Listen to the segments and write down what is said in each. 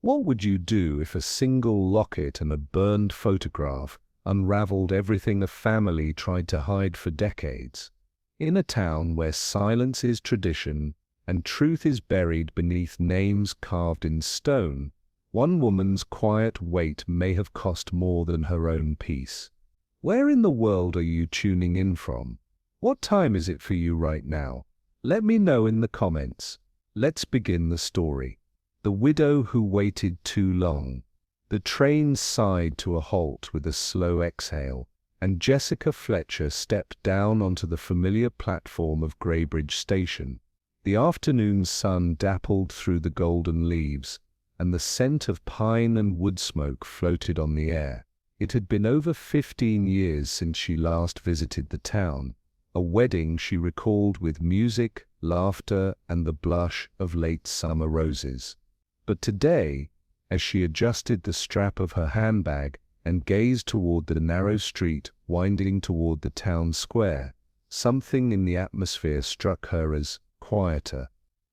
What would you do if a single locket and a burned photograph unraveled everything a family tried to hide for decades? In a town where silence is tradition and truth is buried beneath names carved in stone, one woman's quiet weight may have cost more than her own peace. Where in the world are you tuning in from? What time is it for you right now? Let me know in the comments. Let's begin the story. The widow who waited too long. The train sighed to a halt with a slow exhale, and Jessica Fletcher stepped down onto the familiar platform of Greybridge station. The afternoon sun dappled through the golden leaves, and the scent of pine and wood smoke floated on the air. It had been over 15 years since she last visited the town, a wedding she recalled with music, laughter, and the blush of late summer roses. But today, as she adjusted the strap of her handbag and gazed toward the narrow street winding toward the town square, something in the atmosphere struck her as quieter.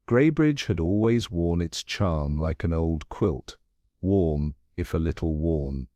Greybridge had always worn its charm like an old quilt, warm, if a little worn.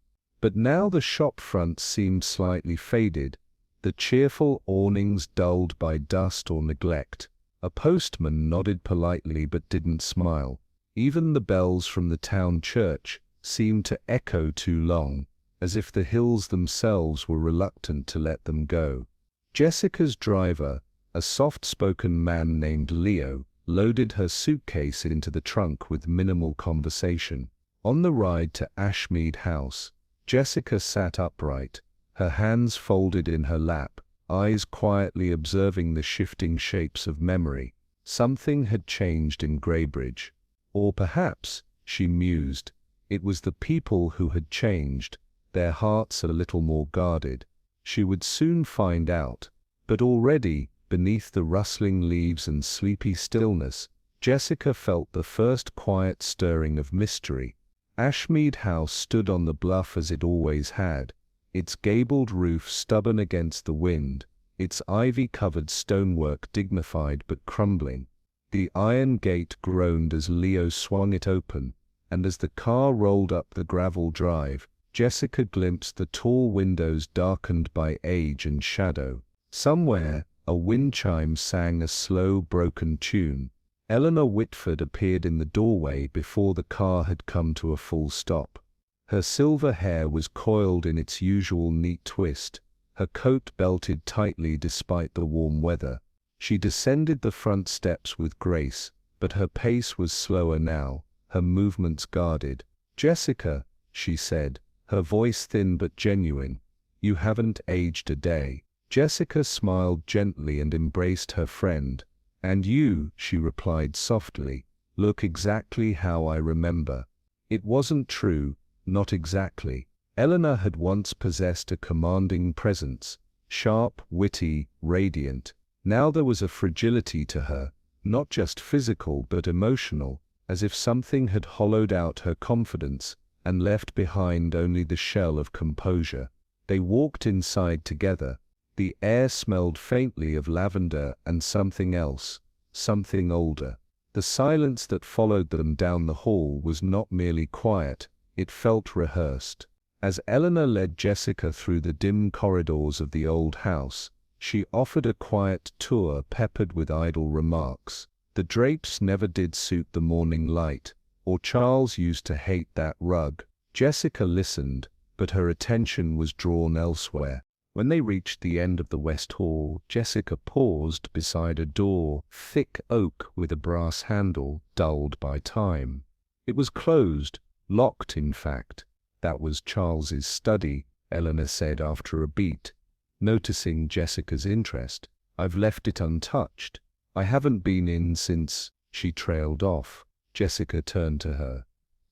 But now the shop front seemed slightly faded, the cheerful awnings dulled by dust or neglect. A postman nodded politely but didn't smile. Even the bells from the town church seemed to echo too long, as if the hills themselves were reluctant to let them go. Jessica's driver, a soft-spoken man named Leo, loaded her suitcase into the trunk with minimal conversation. On the ride to Ashme House, Jessica sat upright, her hands folded in her lap, eyes quietly observing the shifting shapes of memory. Something had changed in Greybridge. Or perhaps, she mused, it was the people who had changed, their hearts a little more guarded. She would soon find out. But already, beneath the rustling leaves and sleepy stillness, Jessica felt the first quiet stirring of mystery. Ashme House stood on the bluff as it always had, its gabled roof stubborn against the wind, its ivy-covered stonework dignified but crumbling. The iron gate groaned as Leo swung it open, and as the car rolled up the gravel drive, Jessica glimpsed the tall windows darkened by age and shadow. Somewhere, a wind chime sang a slow, broken tune. Eleanor Whitford appeared in the doorway before the car had come to a full stop. Her silver hair was coiled in its usual neat twist, her coat belted tightly despite the warm weather. She descended the front steps with grace, but her pace was slower now, her movements guarded. "Jessica," she said, her voice thin but genuine, "you haven't aged a day." Jessica smiled gently and embraced her friend. "And you," she replied softly, "look exactly how I remember." It wasn't true, not exactly. Eleanor had once possessed a commanding presence, sharp, witty, radiant. Now there was a fragility to her, not just physical but emotional, as if something had hollowed out her confidence and left behind only the shell of composure. They walked inside together. The air smelled faintly of lavender and something else, something older. The silence that followed them down the hall was not merely quiet, it felt rehearsed. As Eleanor led Jessica through the dim corridors of the old house, she offered a quiet tour peppered with idle remarks. The drapes never did suit the morning light, or Charles used to hate that rug. Jessica listened, but her attention was drawn elsewhere. When they reached the end of the West Hall, Jessica paused beside a door, thick oak with a brass handle, dulled by time. It was closed, locked in fact. "That was Charles's study," Eleanor said after a beat. Noticing Jessica's interest, "I've left it untouched. I haven't been in since," she trailed off. Jessica turned to her.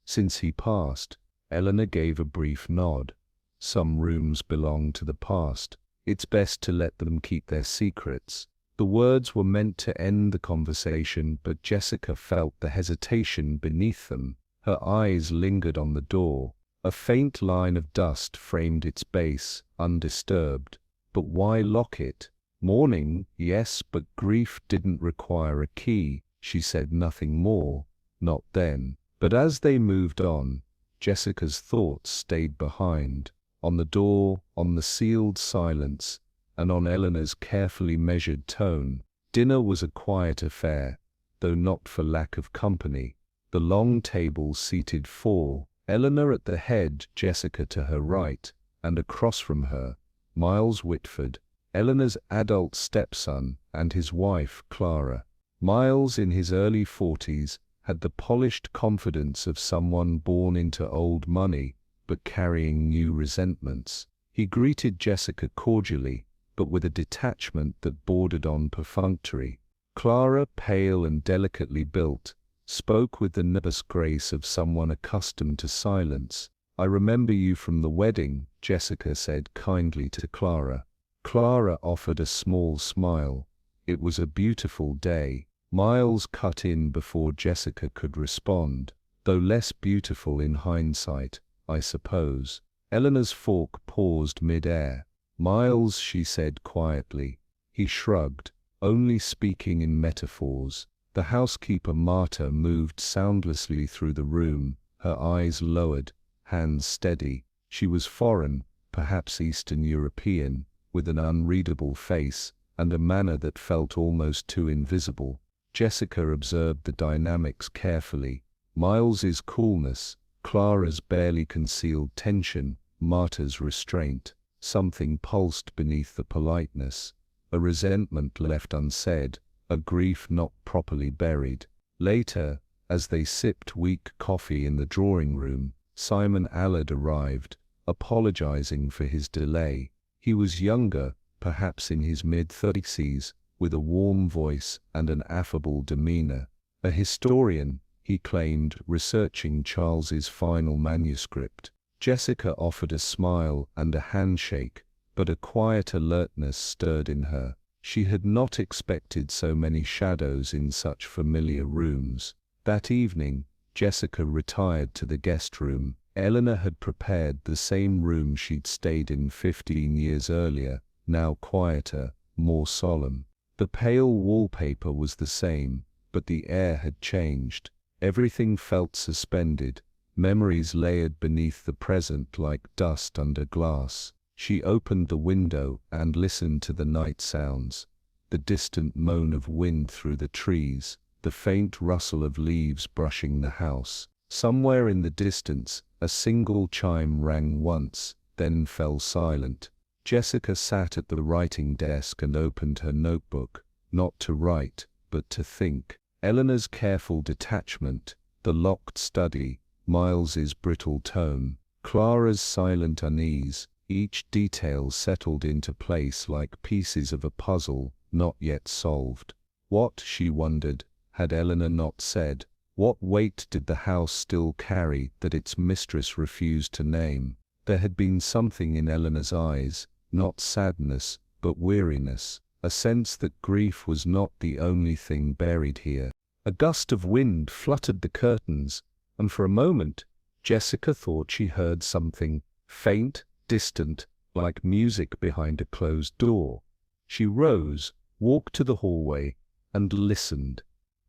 "Since he passed." Eleanor gave a brief nod. "Some rooms belong to the past. It's best to let them keep their secrets." The words were meant to end the conversation, but Jessica felt the hesitation beneath them. Her eyes lingered on the door. A faint line of dust framed its base, undisturbed. But why lock it? Mourning, yes, but grief didn't require a key. She said nothing more. Not then. But as they moved on, Jessica's thoughts stayed behind, on the door, on the sealed silence, and on Eleanor's carefully measured tone. Dinner was a quiet affair, though not for lack of company. The long table seated four, Eleanor at the head, Jessica to her right, and across from her, Miles Whitford, Eleanor's adult stepson, and his wife, Clara. Miles, in his early 40s, had the polished confidence of someone born into old money, but carrying new resentments. He greeted Jessica cordially, but with a detachment that bordered on perfunctory. Clara, pale and delicately built, spoke with the nervous grace of someone accustomed to silence. "I remember you from the wedding," Jessica said kindly to Clara. Clara offered a small smile. "It was a beautiful day." Miles cut in before Jessica could respond. "Though less beautiful in hindsight, I suppose." Eleanor's fork paused mid-air. "Miles," she said quietly. He shrugged, only speaking in metaphors. The housekeeper Marta moved soundlessly through the room, her eyes lowered, hands steady. She was foreign, perhaps Eastern European, with an unreadable face, and a manner that felt almost too invisible. Jessica observed the dynamics carefully. Miles's coolness, Clara's barely concealed tension, Marta's restraint. Something pulsed beneath the politeness, a resentment left unsaid, a grief not properly buried. Later, as they sipped weak coffee in the drawing room, Simon Allard arrived, apologizing for his delay. He was younger, perhaps in his mid-30s, with a warm voice and an affable demeanor. A historian, he claimed, researching Charles's final manuscript. Jessica offered a smile and a handshake, but a quiet alertness stirred in her. She had not expected so many shadows in such familiar rooms. That evening, Jessica retired to the guest room. Eleanor had prepared the same room she'd stayed in 15 years earlier, now quieter, more solemn. The pale wallpaper was the same, but the air had changed. Everything felt suspended, memories layered beneath the present like dust under glass. She opened the window and listened to the night sounds, the distant moan of wind through the trees, the faint rustle of leaves brushing the house. Somewhere in the distance, a single chime rang once, then fell silent. Jessica sat at the writing desk and opened her notebook, not to write, but to think. Eleanor's careful detachment, the locked study, Miles's brittle tone, Clara's silent unease, each detail settled into place like pieces of a puzzle not yet solved. What, she wondered, had Eleanor not said? What weight did the house still carry that its mistress refused to name? There had been something in Eleanor's eyes, not sadness, but weariness, a sense that grief was not the only thing buried here. A gust of wind fluttered the curtains, and for a moment, Jessica thought she heard something, faint, distant, like music behind a closed door. She rose, walked to the hallway, and listened.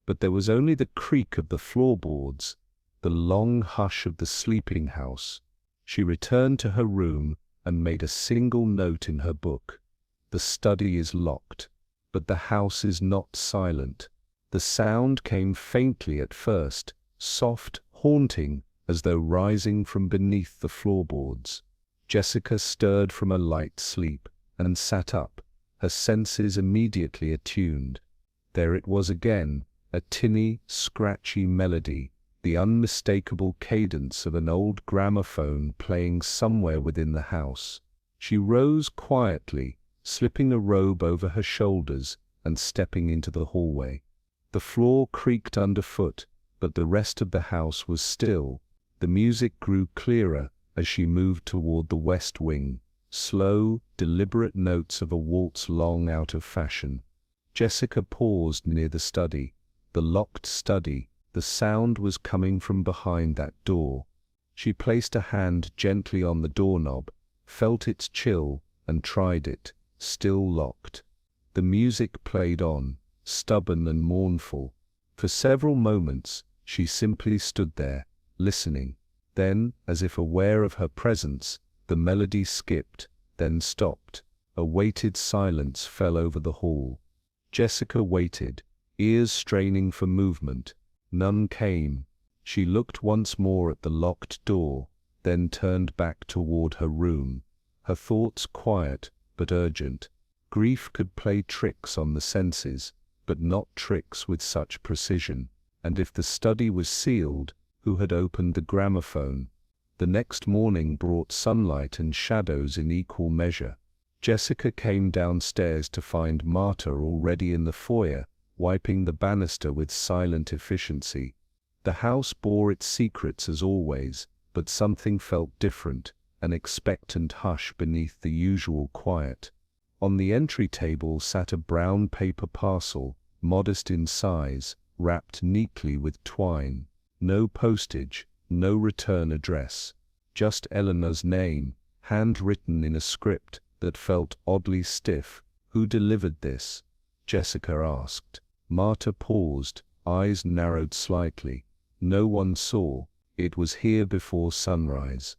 But there was only the creak of the floorboards, the long hush of the sleeping house. She returned to her room and made a single note in her book. The study is locked, but the house is not silent. The sound came faintly at first, soft, haunting, as though rising from beneath the floorboards. Jessica stirred from a light sleep and sat up, her senses immediately attuned. There it was again, a tinny, scratchy melody, the unmistakable cadence of an old gramophone playing somewhere within the house. She rose quietly, slipping a robe over her shoulders and stepping into the hallway. The floor creaked underfoot, but the rest of the house was still. The music grew clearer as she moved toward the west wing, slow, deliberate notes of a waltz long out of fashion. Jessica paused near the study, the locked study. The sound was coming from behind that door. She placed a hand gently on the doorknob, felt its chill, and tried it, still locked. The music played on, stubborn and mournful. For several moments, She simply stood there, listening. Then, as if aware of her presence, the melody skipped, then stopped. A weighted silence fell over the hall. Jessica waited, ears straining for movement. None came. She looked once more at the locked door, then turned back toward her room. Her thoughts quiet, but urgent. Grief could play tricks on the senses, but not tricks with such precision. And if the study was sealed, who had opened the gramophone? The next morning brought sunlight and shadows in equal measure. Jessica came downstairs to find Marta already in the foyer, wiping the banister with silent efficiency. The house bore its secrets as always, but something felt different, an expectant hush beneath the usual quiet. On the entry table sat a brown paper parcel, modest in size, wrapped neatly with twine. No postage, no return address. Just Eleanor's name, handwritten in a script that felt oddly stiff. Who delivered this? Jessica asked. Marta paused, eyes narrowed slightly. No one saw. It was here before sunrise.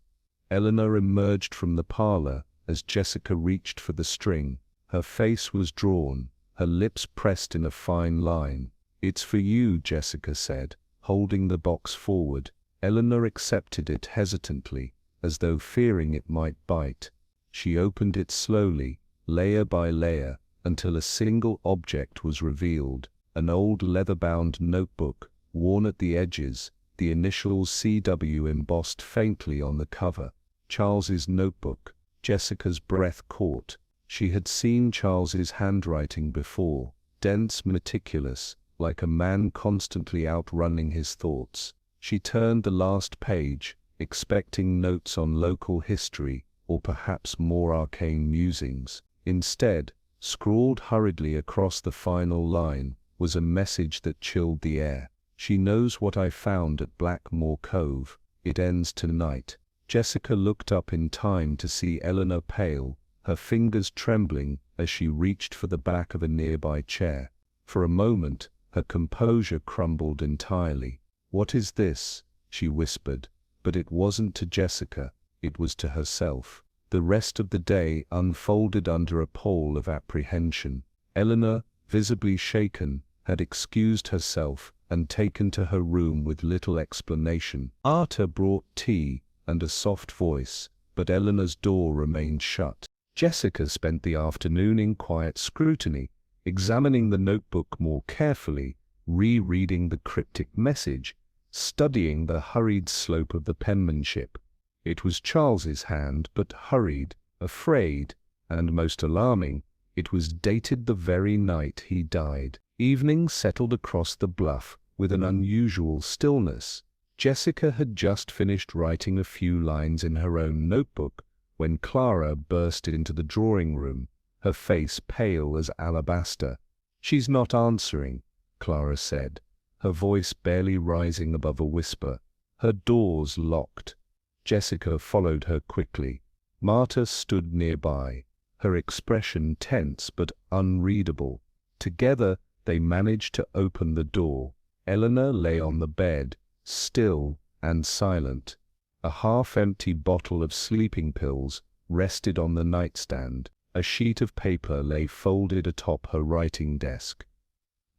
Eleanor emerged from the parlor as Jessica reached for the string. Her face was drawn, her lips pressed in a fine line. "It's for you," Jessica said, holding the box forward. Eleanor accepted it hesitantly, as though fearing it might bite. She opened it slowly, layer by layer, until a single object was revealed, an old leather-bound notebook, worn at the edges, the initials CW embossed faintly on the cover. Charles's notebook. Jessica's breath caught. She had seen Charles's handwriting before, dense, meticulous, like a man constantly outrunning his thoughts. She turned the last page, expecting notes on local history, or perhaps more arcane musings. Instead, scrawled hurriedly across the final line, was a message that chilled the air. "She knows what I found at Blackmore Cove. It ends tonight." Jessica looked up in time to see Eleanor pale, her fingers trembling as she reached for the back of a nearby chair. For a moment, her composure crumbled entirely. "What is this?" she whispered, but it wasn't to Jessica, it was to herself. The rest of the day unfolded under a pall of apprehension. Eleanor, visibly shaken, had excused herself and taken to her room with little explanation. Marta brought tea and a soft voice, but Eleanor's door remained shut. Jessica spent the afternoon in quiet scrutiny, examining the notebook more carefully, rereading the cryptic message, studying the hurried slope of the penmanship. It was Charles's hand, but hurried, afraid, and most alarming, it was dated the very night he died. Evening settled across the bluff with an unusual stillness. Jessica had just finished writing a few lines in her own notebook when Clara burst into the drawing room, her face pale as alabaster. "She's not answering," Clara said, her voice barely rising above a whisper. "Her door's locked." Jessica followed her quickly. Marta stood nearby, her expression tense but unreadable. Together they managed to open the door. Eleanor lay on the bed, still and silent. A half-empty bottle of sleeping pills rested on the nightstand. A sheet of paper lay folded atop her writing desk.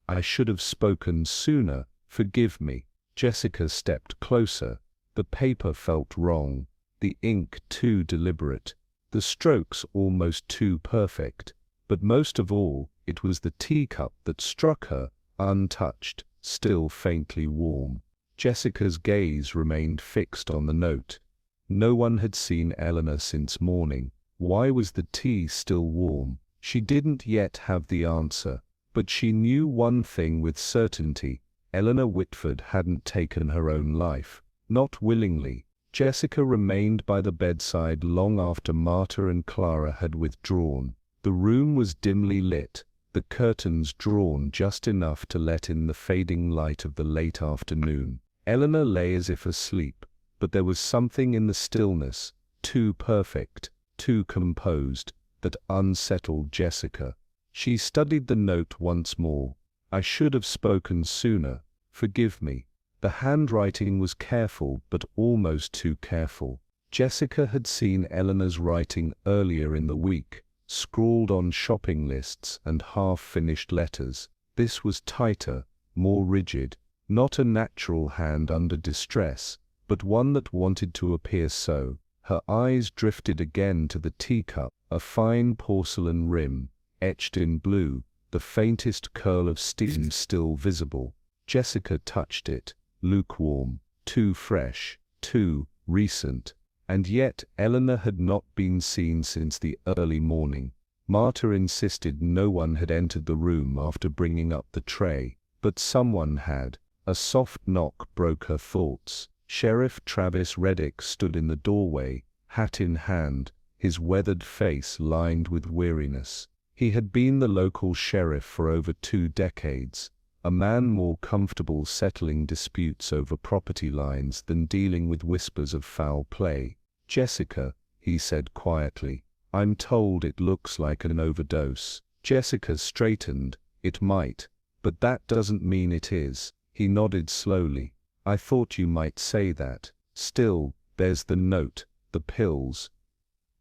"I should have spoken sooner. Forgive me." Jessica stepped closer. The paper felt wrong, the ink too deliberate, the strokes almost too perfect. But most of all, it was the teacup that struck her, untouched, still faintly warm. Jessica's gaze remained fixed on the note. No one had seen Eleanor since morning. Why was the tea still warm? She didn't yet have the answer, but she knew one thing with certainty. Eleanor Whitford hadn't taken her own life. Not willingly. Jessica remained by the bedside long after Marta and Clara had withdrawn. The room was dimly lit, the curtains drawn just enough to let in the fading light of the late afternoon. Eleanor lay as if asleep, but there was something in the stillness, too perfect, too composed, that unsettled Jessica. She studied the note once more. "I should have spoken sooner. Forgive me." The handwriting was careful, but almost too careful. Jessica had seen Eleanor's writing earlier in the week, scrawled on shopping lists and half-finished letters. This was tighter, more rigid, not a natural hand under distress, but one that wanted to appear so. Her eyes drifted again to the teacup, a fine porcelain rim, etched in blue, the faintest curl of steam still visible. Jessica touched it, lukewarm, too fresh, too recent. And yet Eleanor had not been seen since the early morning. Marta insisted no one had entered the room after bringing up the tray, but someone had. A soft knock broke her thoughts. Sheriff Travis Reddick stood in the doorway, hat in hand, his weathered face lined with weariness. He had been the local sheriff for over 2 decades, a man more comfortable settling disputes over property lines than dealing with whispers of foul play. "Jessica," he said quietly, "I'm told it looks like an overdose." Jessica straightened. "It might, but that doesn't mean it is." He nodded slowly. "I thought you might say that. Still, there's the note, the pills."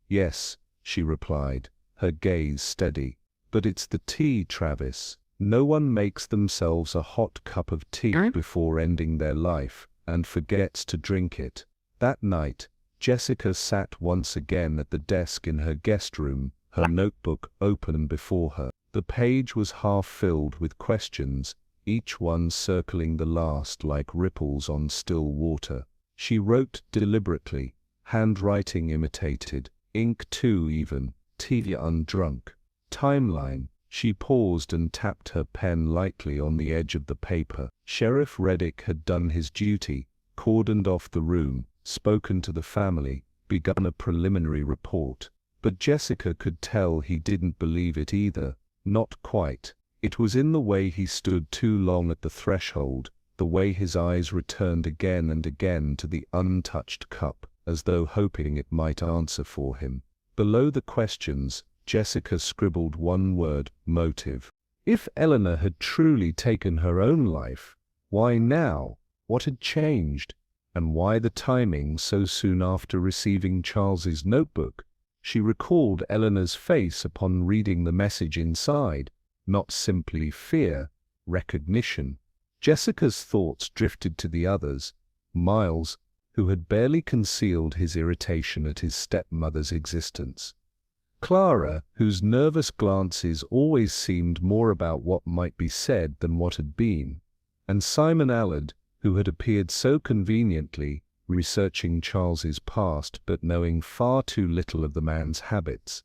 "Yes," she replied, her gaze steady. "But it's the tea, Travis. No one makes themselves a hot cup of tea before ending their life, and forgets to drink it." That night, Jessica sat once again at the desk in her guest room, her notebook open before her. The page was half filled with questions, each one circling the last like ripples on still water. She wrote deliberately, handwriting imitated, ink too even, tea undrunk. Timeline. She paused and tapped her pen lightly on the edge of the paper. Sheriff Reddick had done his duty, cordoned off the room, spoken to the family, begun a preliminary report. But Jessica could tell he didn't believe it either. Not quite. It was in the way he stood too long at the threshold, the way his eyes returned again and again to the untouched cup, as though hoping it might answer for him. Below the questions, Jessica scribbled one word: motive. If Eleanor had truly taken her own life, why now? What had changed? And why the timing so soon after receiving Charles's notebook? She recalled Eleanor's face upon reading the message inside. Not simply fear, recognition. Jessica's thoughts drifted to the others. Miles, who had barely concealed his irritation at his stepmother's existence. Clara, whose nervous glances always seemed more about what might be said than what had been. And Simon Allard, who had appeared so conveniently, researching Charles's past but knowing far too little of the man's habits.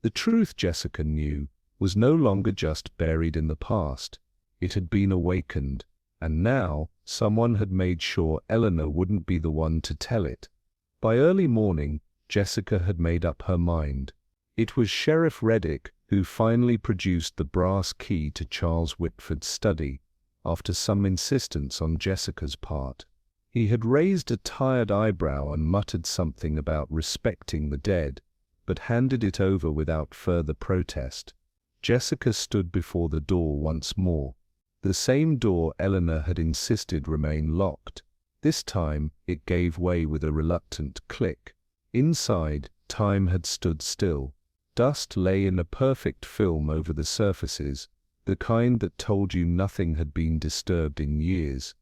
The truth, Jessica knew, was no longer just buried in the past. It had been awakened, and now someone had made sure Eleanor wouldn't be the one to tell it. By early morning, Jessica had made up her mind. It was Sheriff Reddick who finally produced the brass key to Charles Whitford's study, after some insistence on Jessica's part. He had raised a tired eyebrow and muttered something about respecting the dead, but handed it over without further protest. Jessica stood before the door once more. The same door Eleanor had insisted remain locked. This time it gave way with a reluctant click. Inside, time had stood still. Dust lay in a perfect film over the surfaces, the kind that told you nothing had been disturbed in years.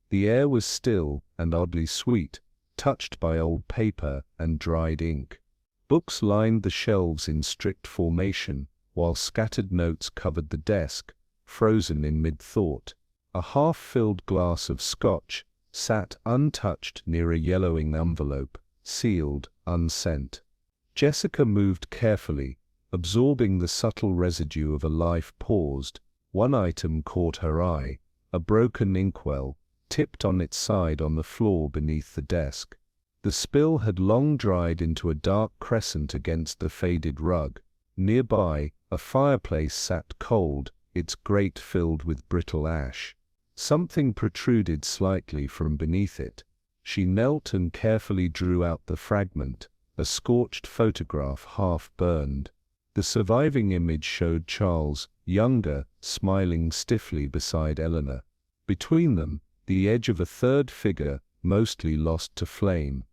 The air was still and oddly sweet, touched by old paper and dried ink. Books lined the shelves in strict formation, while scattered notes covered the desk, frozen in mid-thought. A half-filled glass of scotch sat untouched near a yellowing envelope, sealed, unsent. Jessica moved carefully, absorbing the subtle residue of a life paused. One item caught her eye, a broken inkwell, tipped on its side on the floor beneath the desk. The spill had long dried into a dark crescent against the faded rug. Nearby, a fireplace sat cold, its grate filled with brittle ash. Something protruded slightly from beneath it. She knelt and carefully drew out the fragment, a scorched photograph half burned. The surviving image showed Charles, younger, smiling stiffly beside Eleanor. Between them, the edge of a third figure, mostly lost to flame.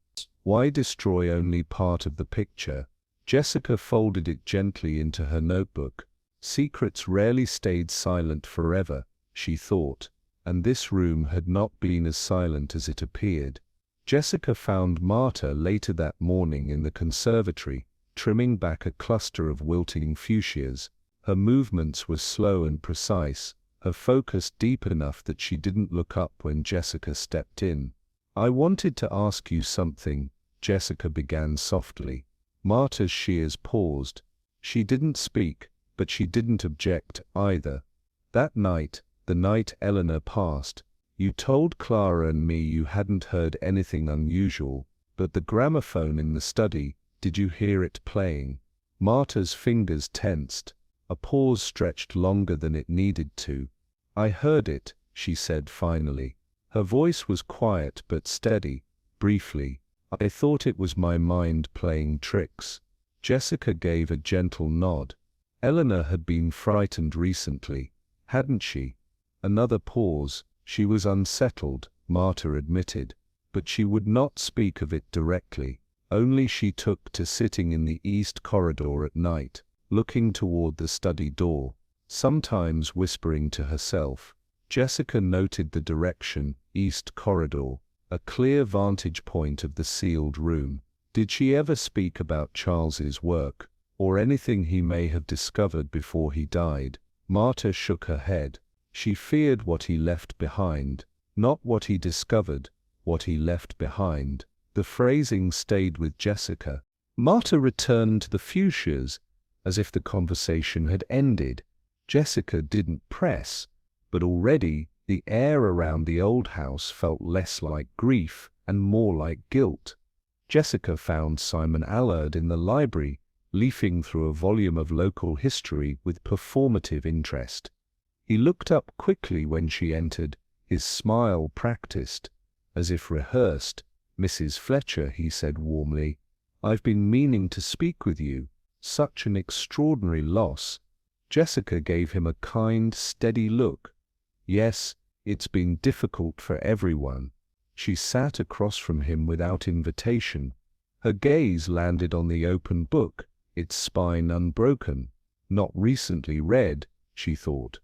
Why destroy only part of the picture? Jessica folded it gently into her notebook. Secrets rarely stayed silent forever, she thought, and this room had not been as silent as it appeared. Jessica found Marta later that morning in the conservatory, trimming back a cluster of wilting fuchsias. Her movements were slow and precise, her focus deep enough that she didn't look up when Jessica stepped in. "I wanted to ask you something," Jessica began softly. Marta's shears paused. She didn't speak, but she didn't object either. "That night, the night Eleanor passed, you told Clara and me you hadn't heard anything unusual, but the gramophone in the study, did you hear it playing?" Marta's fingers tensed. A pause stretched longer than it needed to. "I heard it," she said finally. Her voice was quiet but steady. "Briefly. I thought it was my mind playing tricks." Jessica gave a gentle nod. Eleanor had been frightened recently, hadn't she? Another pause. She was unsettled, Marta admitted, but she would not speak of it directly. Only she took to sitting in the east corridor at night, looking toward the study door, sometimes whispering to herself. Jessica noted the direction, east corridor, a clear vantage point of the sealed room. Did she ever speak about Charles's work, or anything he may have discovered before he died? Marta shook her head. She feared what he left behind, not what he discovered, what he left behind. The phrasing stayed with Jessica. Marta returned to the fuchsias, as if the conversation had ended. Jessica didn't press, but already the air around the old house felt less like grief and more like guilt. Jessica found Simon Allard in the library, leafing through a volume of local history with performative interest. He looked up quickly when she entered, his smile practiced, as if rehearsed. "Mrs. Fletcher," he said warmly, "I've been meaning to speak with you. Such an extraordinary loss." Jessica gave him a kind, steady look. "Yes, it's been difficult for everyone." She sat across from him without invitation. Her gaze landed on the open book, its spine unbroken. Not recently read, she thought.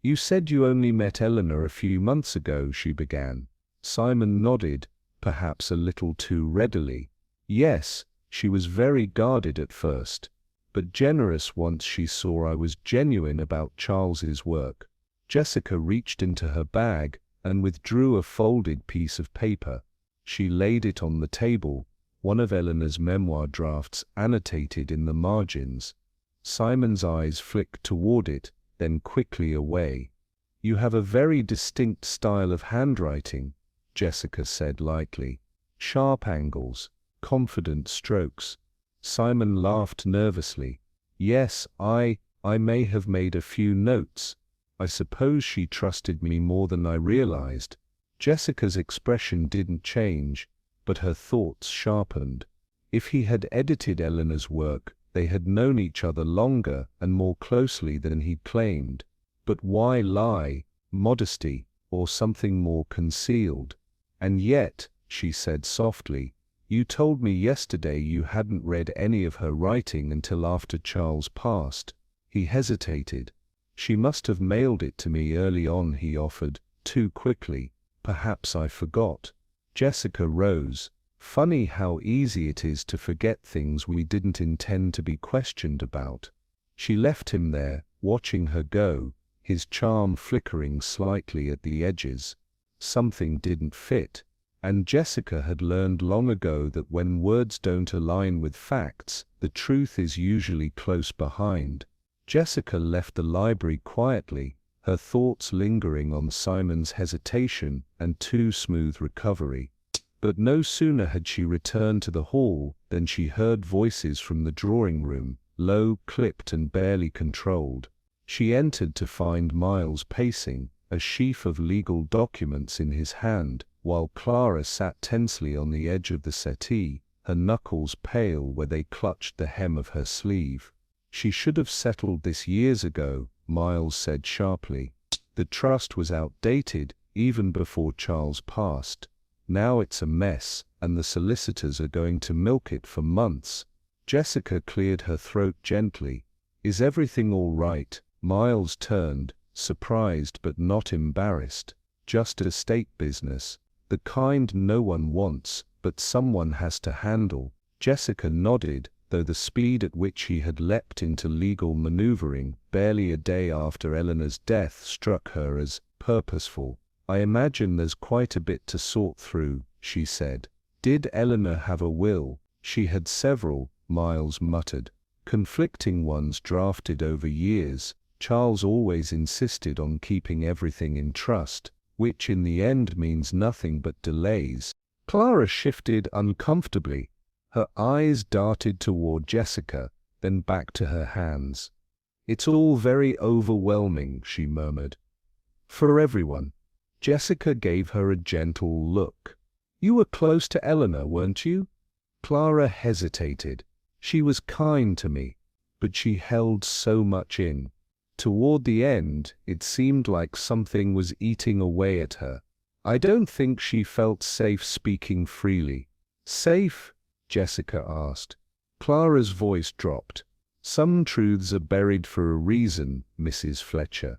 "You said you only met Eleanor a few months ago," she began. Simon nodded, perhaps a little too readily. "Yes, she was very guarded at first, but generous once she saw I was genuine about Charles's work." Jessica reached into her bag and withdrew a folded piece of paper. She laid it on the table, one of Eleanor's memoir drafts annotated in the margins. Simon's eyes flicked toward it, then quickly away. "You have a very distinct style of handwriting," Jessica said lightly. "Sharp angles, confident strokes." Simon laughed nervously. "Yes, I may have made a few notes. I suppose she trusted me more than I realized." Jessica's expression didn't change, but her thoughts sharpened. If he had edited Eleanor's work, they had known each other longer and more closely than he'd claimed. But why lie? Modesty, or something more concealed? "And yet," she said softly, "you told me yesterday you hadn't read any of her writing until after Charles passed." He hesitated. "She must have mailed it to me early on," he offered, "too quickly. Perhaps I forgot." Jessica rose. "Funny how easy it is to forget things we didn't intend to be questioned about." She left him there, watching her go, his charm flickering slightly at the edges. Something didn't fit, and Jessica had learned long ago that when words don't align with facts, the truth is usually close behind. Jessica left the library quietly, her thoughts lingering on Simon's hesitation and too smooth recovery. But no sooner had she returned to the hall than she heard voices from the drawing room, low, clipped and barely controlled. She entered to find Miles pacing, a sheaf of legal documents in his hand, while Clara sat tensely on the edge of the settee, her knuckles pale where they clutched the hem of her sleeve. "She should have settled this years ago," Miles said sharply. "The trust was outdated, even before Charles passed. Now it's a mess, and the solicitors are going to milk it for months. Jessica cleared her throat gently. Is everything all right? Miles turned, surprised but not embarrassed. Just estate business. The kind no one wants, but someone has to handle. Jessica nodded, though the speed at which he had leapt into legal maneuvering barely a day after Eleanor's death struck her as purposeful. I imagine there's quite a bit to sort through, she said. Did Eleanor have a will? She had several, Miles muttered. Conflicting ones drafted over years. Charles always insisted on keeping everything in trust, which in the end means nothing but delays. Clara shifted uncomfortably. Her eyes darted toward Jessica, then back to her hands. It's all very overwhelming, she murmured. For everyone. Jessica gave her a gentle look. You were close to Eleanor, weren't you? Clara hesitated. She was kind to me, but she held so much in. Toward the end, it seemed like something was eating away at her. I don't think she felt safe speaking freely. Safe? Jessica asked. Clara's voice dropped. Some truths are buried for a reason, Mrs. Fletcher.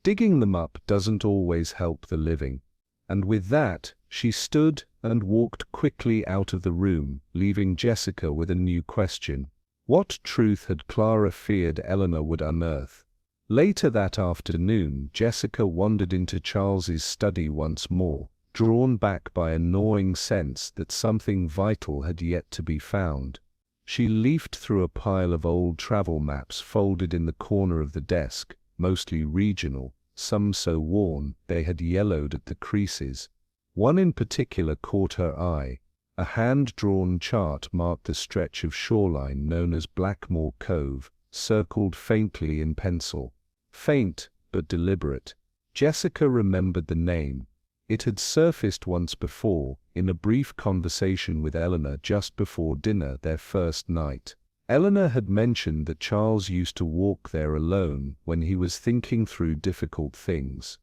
Digging them up doesn't always help the living. And with that, she stood and walked quickly out of the room, leaving Jessica with a new question. What truth had Clara feared Eleanor would unearth? Later that afternoon, Jessica wandered into Charles's study once more, drawn back by a gnawing sense that something vital had yet to be found. She leafed through a pile of old travel maps folded in the corner of the desk, mostly regional, some so worn they had yellowed at the creases. One in particular caught her eye. A hand-drawn chart marked the stretch of shoreline known as Blackmore Cove, circled faintly in pencil. Faint, but deliberate. Jessica remembered the name. It had surfaced once before, in a brief conversation with Eleanor just before dinner their first night. Eleanor had mentioned that Charles used to walk there alone when he was thinking through difficult things.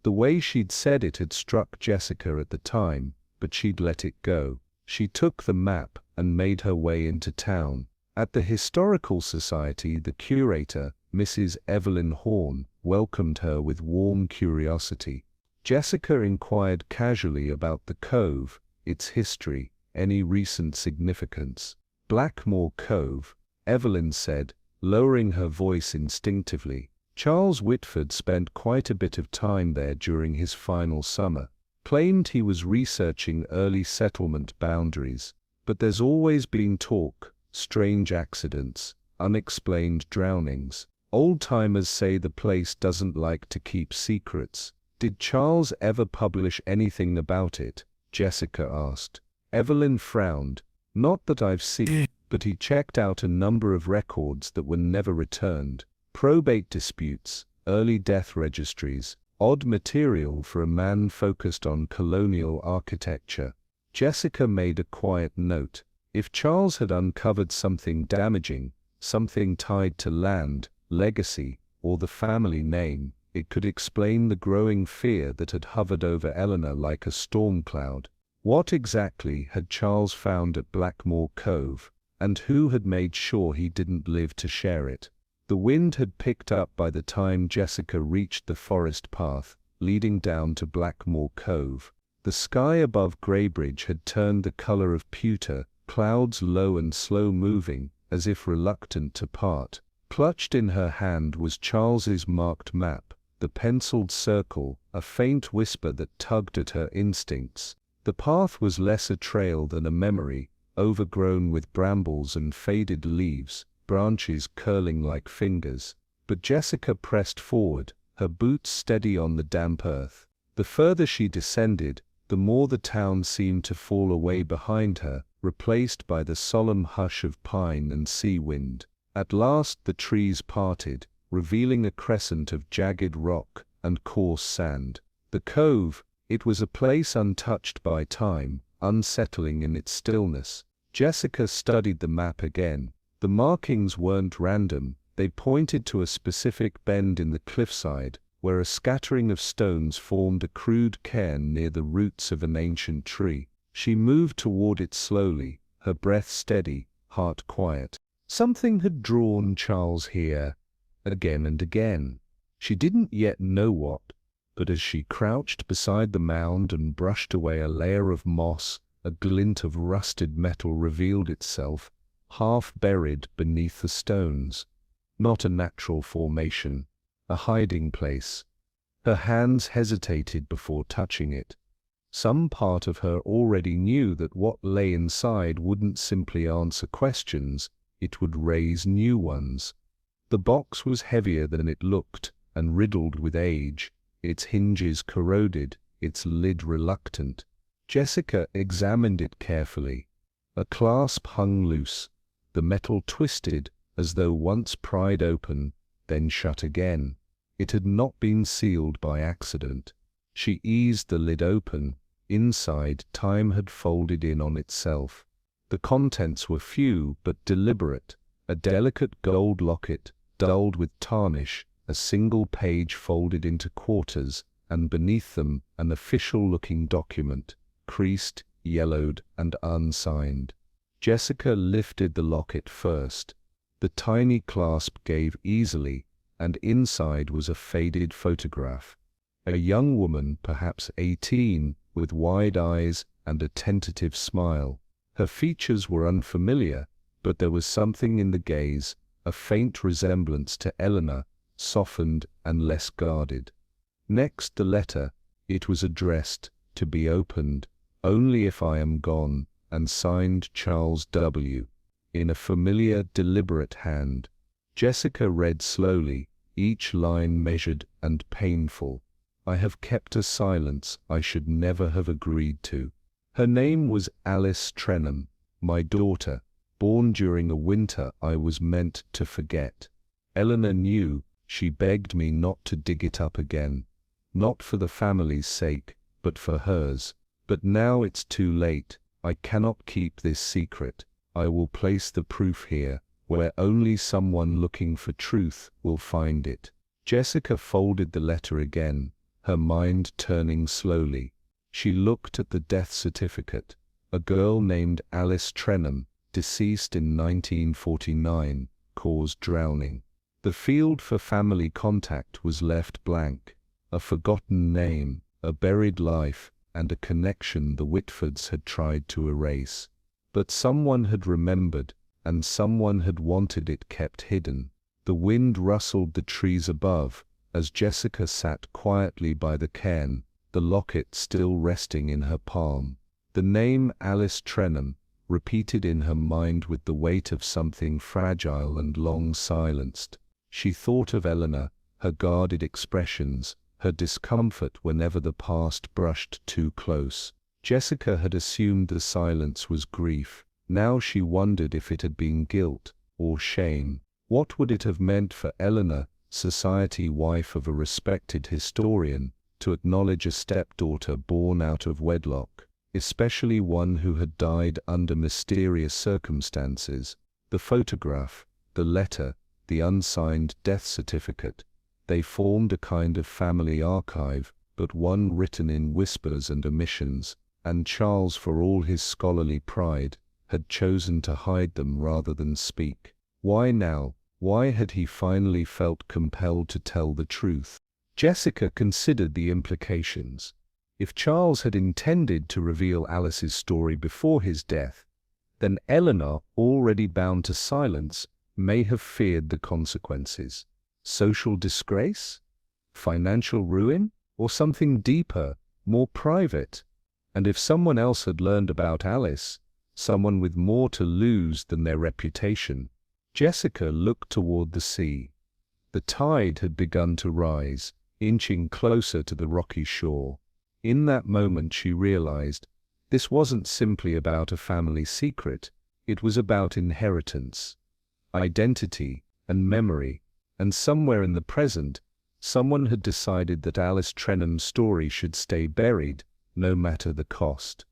The way she'd said it had struck Jessica at the time, but she'd let it go. She took the map and made her way into town. At the Historical Society, the curator, Mrs. Evelyn Horn, welcomed her with warm curiosity. Jessica inquired casually about the cove, its history, any recent significance. Blackmore Cove, Evelyn said, lowering her voice instinctively. Charles Whitford spent quite a bit of time there during his final summer. Claimed he was researching early settlement boundaries. But there's always been talk, strange accidents, unexplained drownings. Old-timers say the place doesn't like to keep secrets. Did Charles ever publish anything about it? Jessica asked. Evelyn frowned. Not that I've seen, but he checked out a number of records that were never returned. Probate disputes, early death registries, odd material for a man focused on colonial architecture. Jessica made a quiet note. If Charles had uncovered something damaging, something tied to land, legacy, or the family name, it could explain the growing fear that had hovered over Eleanor like a storm cloud. What exactly had Charles found at Blackmore Cove, and who had made sure he didn't live to share it? The wind had picked up by the time Jessica reached the forest path, leading down to Blackmore Cove. The sky above Greybridge had turned the color of pewter, clouds low and slow-moving, as if reluctant to part. Clutched in her hand was Charles's marked map, the penciled circle, a faint whisper that tugged at her instincts. The path was less a trail than a memory, overgrown with brambles and faded leaves, branches curling like fingers. But Jessica pressed forward, her boots steady on the damp earth. The further she descended, the more the town seemed to fall away behind her, replaced by the solemn hush of pine and sea wind. At last the trees parted, revealing a crescent of jagged rock and coarse sand. The cove, it was a place untouched by time, unsettling in its stillness. Jessica studied the map again. The markings weren't random, they pointed to a specific bend in the cliffside, where a scattering of stones formed a crude cairn near the roots of an ancient tree. She moved toward it slowly, her breath steady, heart quiet. Something had drawn Charles here, again and again. She didn't yet know what, but as she crouched beside the mound and brushed away a layer of moss, a glint of rusted metal revealed itself, half buried beneath the stones. Not a natural formation, a hiding place. Her hands hesitated before touching it. Some part of her already knew that what lay inside wouldn't simply answer questions, it would raise new ones. The box was heavier than it looked, and riddled with age, its hinges corroded, its lid reluctant. Jessica examined it carefully. A clasp hung loose, the metal twisted, as though once pried open, then shut again. It had not been sealed by accident. She eased the lid open. Inside, time had folded in on itself. The contents were few but deliberate. A delicate gold locket, dulled with tarnish, a single page folded into quarters, and beneath them an official-looking document, creased, yellowed, and unsigned. Jessica lifted the locket first. The tiny clasp gave easily, and inside was a faded photograph. A young woman, perhaps 18, with wide eyes and a tentative smile. Her features were unfamiliar, but there was something in the gaze, a faint resemblance to Eleanor, softened and less guarded. Next the letter. It was addressed, to be opened, only if I am gone, and signed Charles W., in a familiar, deliberate hand. Jessica read slowly, each line measured and painful. I have kept a silence I should never have agreed to. Her name was Alice Trenham, my daughter, born during a winter I was meant to forget. Eleanor knew. She begged me not to dig it up again. Not for the family's sake, but for hers. But now it's too late. I cannot keep this secret. I will place the proof here, where only someone looking for truth will find it. Jessica folded the letter again, her mind turning slowly. She looked at the death certificate. A girl named Alice Trenham, deceased in 1949, caused drowning. The field for family contact was left blank. A forgotten name, a buried life, and a connection the Whitfords had tried to erase. But someone had remembered, and someone had wanted it kept hidden. The wind rustled the trees above, as Jessica sat quietly by the cairn, the locket still resting in her palm. The name Alice Trenham, repeated in her mind with the weight of something fragile and long silenced. She thought of Eleanor, her guarded expressions, her discomfort whenever the past brushed too close. Jessica had assumed the silence was grief. Now she wondered if it had been guilt or shame. What would it have meant for Eleanor, society wife of a respected historian, to acknowledge a stepdaughter born out of wedlock, especially one who had died under mysterious circumstances? The photograph, the letter, the unsigned death certificate, they formed a kind of family archive, but one written in whispers and omissions, and Charles, for all his scholarly pride, had chosen to hide them rather than speak. Why now? Why had he finally felt compelled to tell the truth? Jessica considered the implications. If Charles had intended to reveal Alice's story before his death, then Eleanor, already bound to silence, may have feared the consequences. Social disgrace? Financial ruin? Or something deeper, more private? And if someone else had learned about Alice, someone with more to lose than their reputation? Jessica looked toward the sea. The tide had begun to rise, inching closer to the rocky shore. In that moment she realized, this wasn't simply about a family secret, it was about inheritance, identity, and memory, and somewhere in the present, someone had decided that Alice Trenham's story should stay buried, no matter the cost.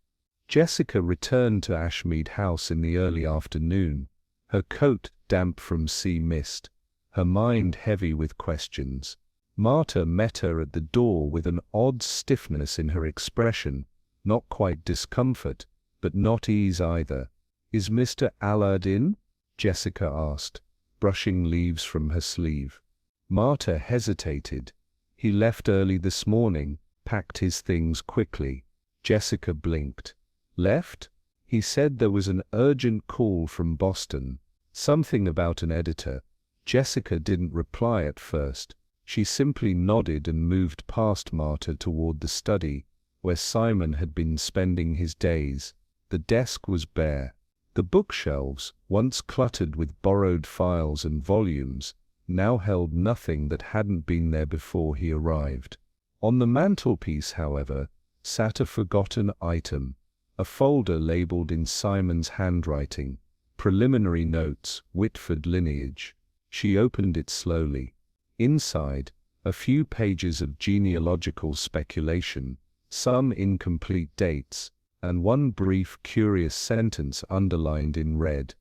Jessica returned to Ashmead House in the early afternoon, her coat damp from sea mist, her mind heavy with questions. Marta met her at the door with an odd stiffness in her expression, not quite discomfort, but not ease either. "Is Mr. Allard in?" Jessica asked, brushing leaves from her sleeve. Marta hesitated. "He left early this morning, packed his things quickly." Jessica blinked. "Left?" "He said there was an urgent call from Boston. Something about an editor." Jessica didn't reply at first. She simply nodded and moved past Marta toward the study, where Simon had been spending his days. The desk was bare. The bookshelves, once cluttered with borrowed files and volumes, now held nothing that hadn't been there before he arrived. On the mantelpiece, however, sat a forgotten item, a folder labeled in Simon's handwriting, "Preliminary Notes, Whitford Lineage." She opened it slowly. Inside, a few pages of genealogical speculation, some incomplete dates, and one brief curious sentence underlined in red: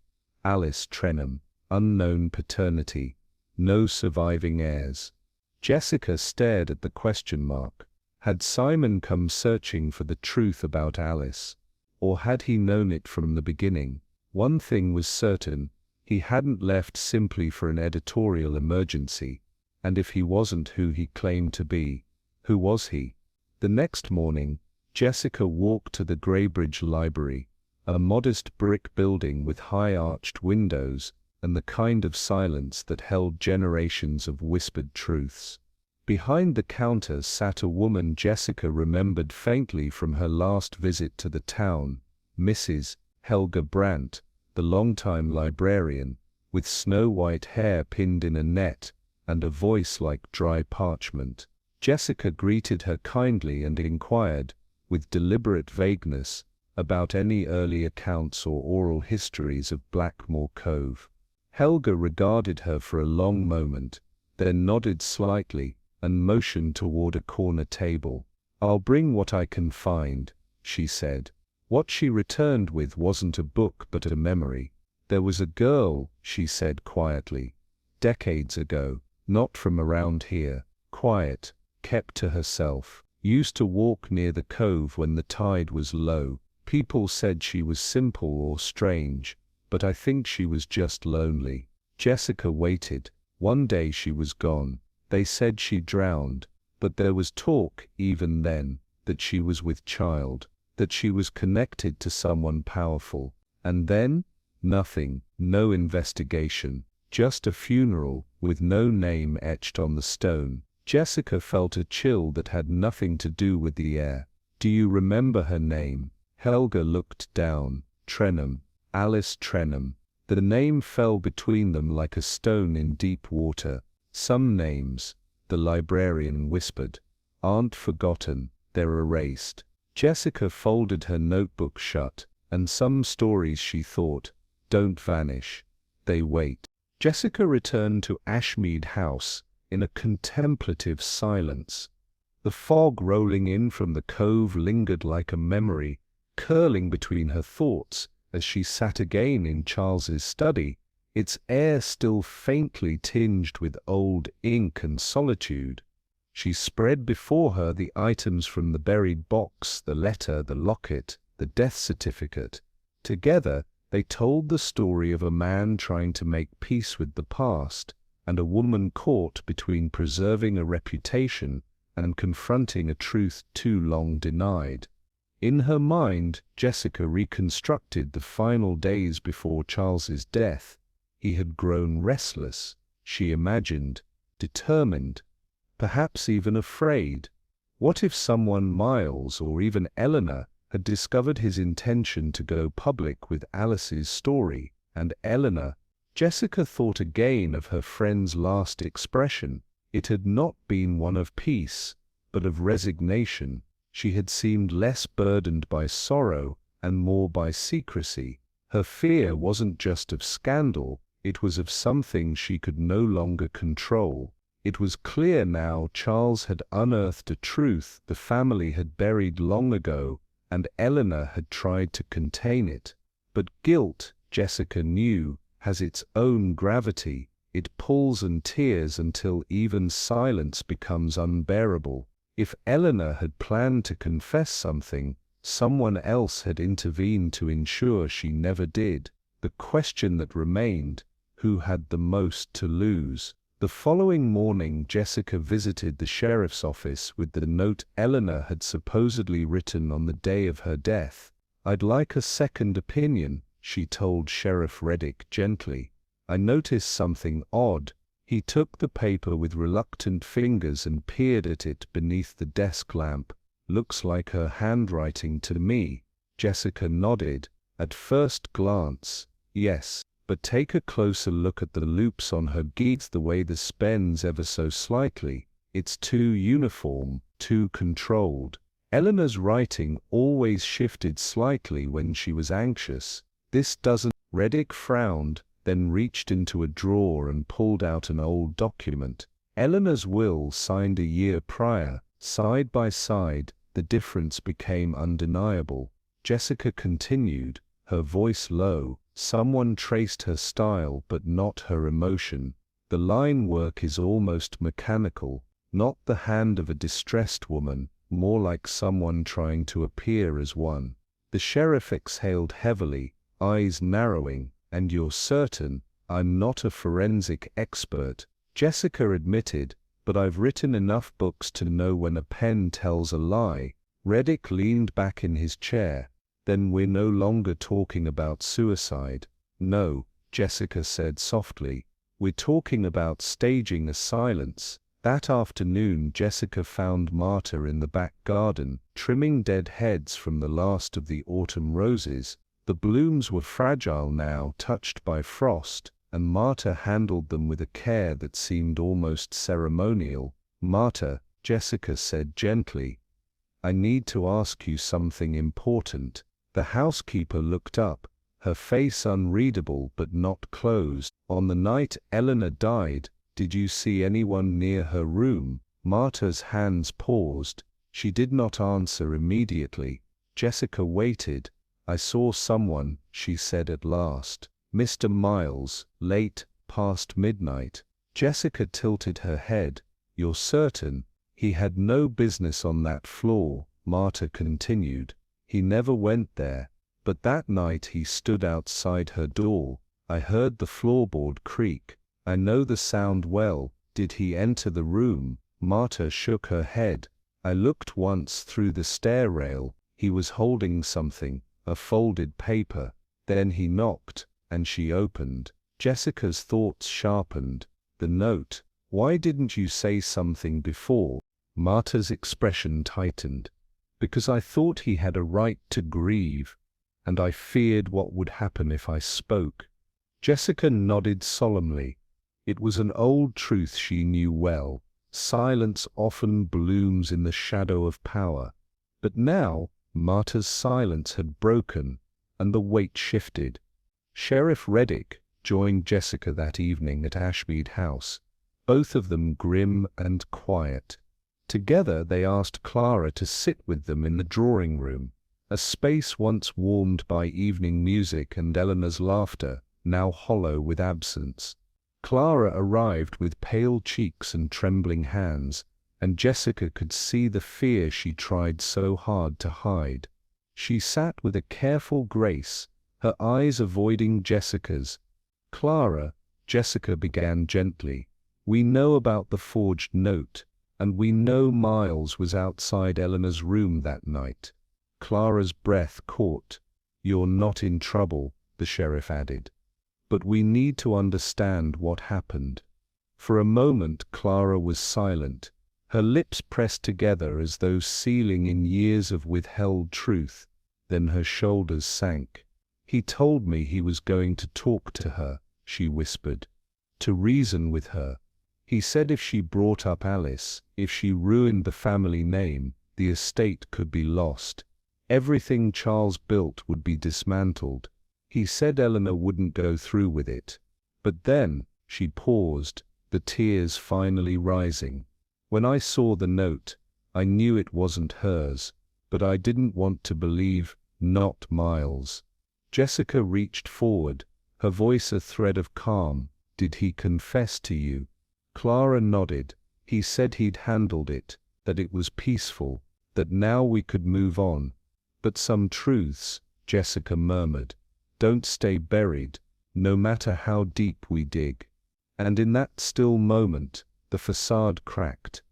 "Alice Trenham, unknown paternity, no surviving heirs." Jessica stared at the question mark. Had Simon come searching for the truth about Alice? Or had he known it from the beginning? One thing was certain: he hadn't left simply for an editorial emergency. And if he wasn't who he claimed to be, who was he? The next morning, Jessica walked to the Greybridge Library, a modest brick building with high-arched windows and the kind of silence that held generations of whispered truths. Behind the counter sat a woman Jessica remembered faintly from her last visit to the town, Mrs. Helga Brandt, the longtime librarian, with snow-white hair pinned in a net and a voice like dry parchment. Jessica greeted her kindly and inquired, with deliberate vagueness, about any early accounts or oral histories of Blackmore Cove. Helga regarded her for a long moment, then nodded slightly and motioned toward a corner table. "I'll bring what I can find," she said. What she returned with wasn't a book but a memory. "There was a girl," she said quietly, "decades ago, not from around here, quiet, kept to herself, used to walk near the cove when the tide was low. People said she was simple or strange, but I think she was just lonely." Jessica waited. One day she was gone. They said she drowned, but there was talk, even then, that she was with child, that she was connected to someone powerful. And then? Nothing, no investigation, just a funeral, with no name etched on the stone. Jessica felt a chill that had nothing to do with the air. "Do you remember her name?" Helga looked down. "Trenham, Alice Trenham." The name fell between them like a stone in deep water. "Some names," the librarian whispered, "aren't forgotten, they're erased." Jessica folded her notebook shut, and some stories, she thought, don't vanish, they wait. Jessica returned to Ashmead House in a contemplative silence. The fog rolling in from the cove lingered like a memory, curling between her thoughts as she sat again in Charles's study, its air still faintly tinged with old ink and solitude. She spread before her the items from the buried box, the letter, the locket, the death certificate. Together, they told the story of a man trying to make peace with the past, and a woman caught between preserving a reputation and confronting a truth too long denied. In her mind, Jessica reconstructed the final days before Charles's death. He had grown restless, she imagined, determined, perhaps even afraid. What if someone, Miles or even Eleanor, had discovered his intention to go public with Alice's story? And Eleanor, Jessica thought again of her friend's last expression. It had not been one of peace, but of resignation. She had seemed less burdened by sorrow and more by secrecy. Her fear wasn't just of scandal, it was of something she could no longer control. It was clear now Charles had unearthed a truth the family had buried long ago, and Eleanor had tried to contain it. But guilt, Jessica knew, has its own gravity. It pulls and tears until even silence becomes unbearable. If Eleanor had planned to confess something, someone else had intervened to ensure she never did. The question that remained, who had the most to lose? The following morning Jessica visited the sheriff's office with the note Eleanor had supposedly written on the day of her death. "I'd like a second opinion," she told Sheriff Reddick gently. "I noticed something odd." He took the paper with reluctant fingers and peered at it beneath the desk lamp. "Looks like her handwriting to me." Jessica nodded. "At first glance, yes. But take a closer look at the loops on her geats, the way the pen's ever so slightly. It's too uniform, too controlled. Eleanor's writing always shifted slightly when she was anxious. This doesn't." Reddick frowned, then reached into a drawer and pulled out an old document. Eleanor's will signed a year prior. Side by side, the difference became undeniable. Jessica continued, her voice low. "Someone traced her style but not her emotion. The line work is almost mechanical, not the hand of a distressed woman, more like someone trying to appear as one." The sheriff exhaled heavily, eyes narrowing. "And you're certain?" "I'm not a forensic expert," Jessica admitted, "but I've written enough books to know when a pen tells a lie." Reddick leaned back in his chair. "Then we're no longer talking about suicide." "No," Jessica said softly. "We're talking about staging a silence." That afternoon Jessica found Marta in the back garden, trimming dead heads from the last of the autumn roses. The blooms were fragile now, touched by frost, and Marta handled them with a care that seemed almost ceremonial. "Marta," Jessica said gently, "I need to ask you something important." The housekeeper looked up, her face unreadable but not closed. "On the night Eleanor died, did you see anyone near her room?" Marta's hands paused. She did not answer immediately. Jessica waited. "I saw someone," she said at last. "Mr. Miles, late, past midnight." Jessica tilted her head. "You're certain? He had no business on that floor," Marta continued. "He never went there. But that night he stood outside her door. I heard the floorboard creak. I know the sound well." "Did he enter the room?" Marta shook her head. "I looked once through the stair rail. He was holding something, a folded paper. Then he knocked, and she opened." Jessica's thoughts sharpened. "The note. Why didn't you say something before?" Marta's expression tightened. "Because I thought he had a right to grieve, and I feared what would happen if I spoke." Jessica nodded solemnly. It was an old truth she knew well. Silence often blooms in the shadow of power. But now, Marta's silence had broken, and the weight shifted. Sheriff Reddick joined Jessica that evening at Ashmead House, both of them grim and quiet. Together they asked Clara to sit with them in the drawing room, a space once warmed by evening music and Eleanor's laughter, now hollow with absence. Clara arrived with pale cheeks and trembling hands, and Jessica could see the fear she tried so hard to hide. She sat with a careful grace, her eyes avoiding Jessica's. "Clara," Jessica began gently, "we know about the forged note, and we know Miles was outside Eleanor's room that night." Clara's breath caught. "You're not in trouble," the sheriff added. "But we need to understand what happened." For a moment Clara was silent, her lips pressed together as though sealing in years of withheld truth. Then her shoulders sank. "He told me he was going to talk to her," she whispered, "to reason with her. He said if she brought up Alice, if she ruined the family name, the estate could be lost. Everything Charles built would be dismantled. He said Eleanor wouldn't go through with it. But then," she paused, the tears finally rising, "when I saw the note, I knew it wasn't hers, but I didn't want to believe, not Miles." Jessica reached forward, her voice a thread of calm. Did he confess to you? Clara nodded. He said he'd handled it, that it was peaceful, that now we could move on. But some truths, Jessica murmured, don't stay buried, no matter how deep we dig. And in that still moment, the facade cracked.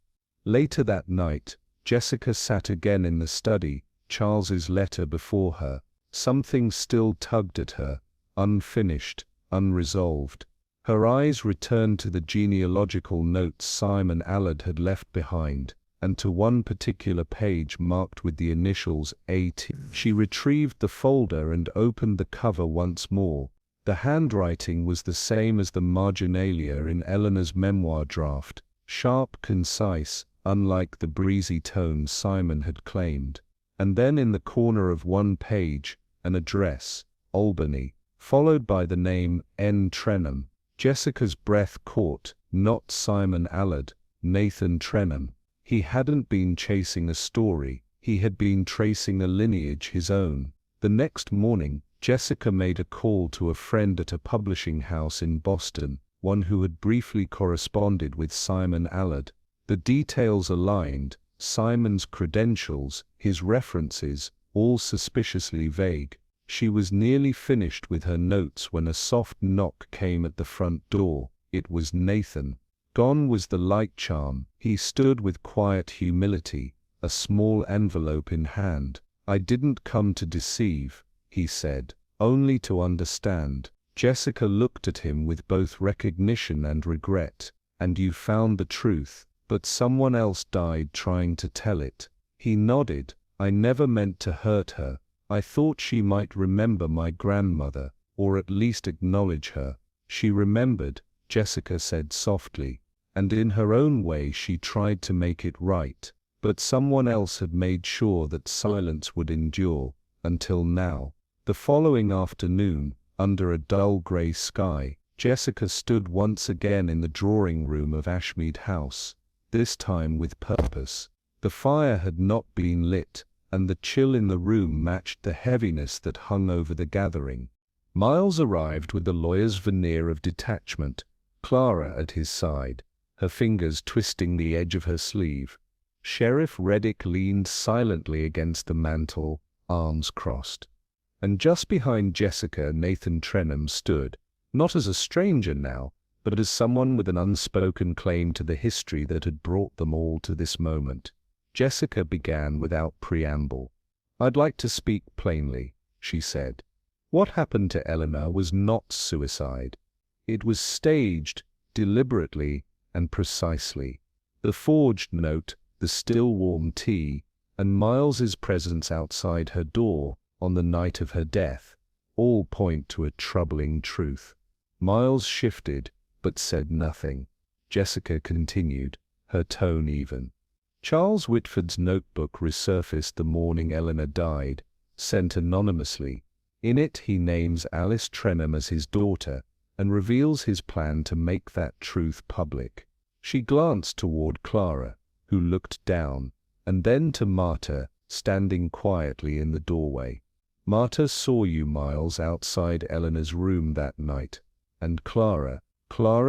Later that night, Jessica sat again in the study, Charles's letter before her. Something still tugged at her, unfinished, unresolved. Her eyes returned to the genealogical notes Simon Allard had left behind, and to one particular page marked with the initials AT. She retrieved the folder and opened the cover once more. The handwriting was the same as the marginalia in Eleanor's memoir draft, sharp, concise, unlike the breezy tones Simon had claimed. And then in the corner of one page, an address, Albany, followed by the name N. Trenham. Jessica's breath caught. Not Simon Allard, Nathan Trenham. He hadn't been chasing a story, he had been tracing a lineage, his own. The next morning, Jessica made a call to a friend at a publishing house in Boston, one who had briefly corresponded with Simon Allard. The details aligned, Simon's credentials, his references, all suspiciously vague. She was nearly finished with her notes when a soft knock came at the front door. It was Nathan. Gone was the light charm. He stood with quiet humility, a small envelope in hand. I didn't come to deceive, he said, only to understand. Jessica looked at him with both recognition and regret. And you found the truth, but someone else died trying to tell it. He nodded. I never meant to hurt her. I thought she might remember my grandmother, or at least acknowledge her. She remembered, Jessica said softly, and in her own way she tried to make it right. But someone else had made sure that silence would endure, until now. The following afternoon, under a dull grey sky, Jessica stood once again in the drawing room of Ashmead House, this time with purpose. The fire had not been lit, and the chill in the room matched the heaviness that hung over the gathering. Miles arrived with the lawyer's veneer of detachment, Clara at his side, her fingers twisting the edge of her sleeve. Sheriff Reddick leaned silently against the mantel, arms crossed. And just behind Jessica, Nathan Trenham stood, not as a stranger now, but as someone with an unspoken claim to the history that had brought them all to this moment. Jessica began without preamble. I'd like to speak plainly, she said. What happened to Eleanor was not suicide. It was staged, deliberately and precisely. The forged note, the still warm tea, and Miles's presence outside her door on the night of her death, all point to a troubling truth. Miles shifted, but said nothing. Jessica continued, her tone even. Charles Whitford's notebook resurfaced the morning Eleanor died, sent anonymously. In it he names Alice Trenham as his daughter, and reveals his plan to make that truth public. She glanced toward Clara, who looked down, and then to Marta, standing quietly in the doorway. Marta saw you, Miles, outside Eleanor's room that night, and Clara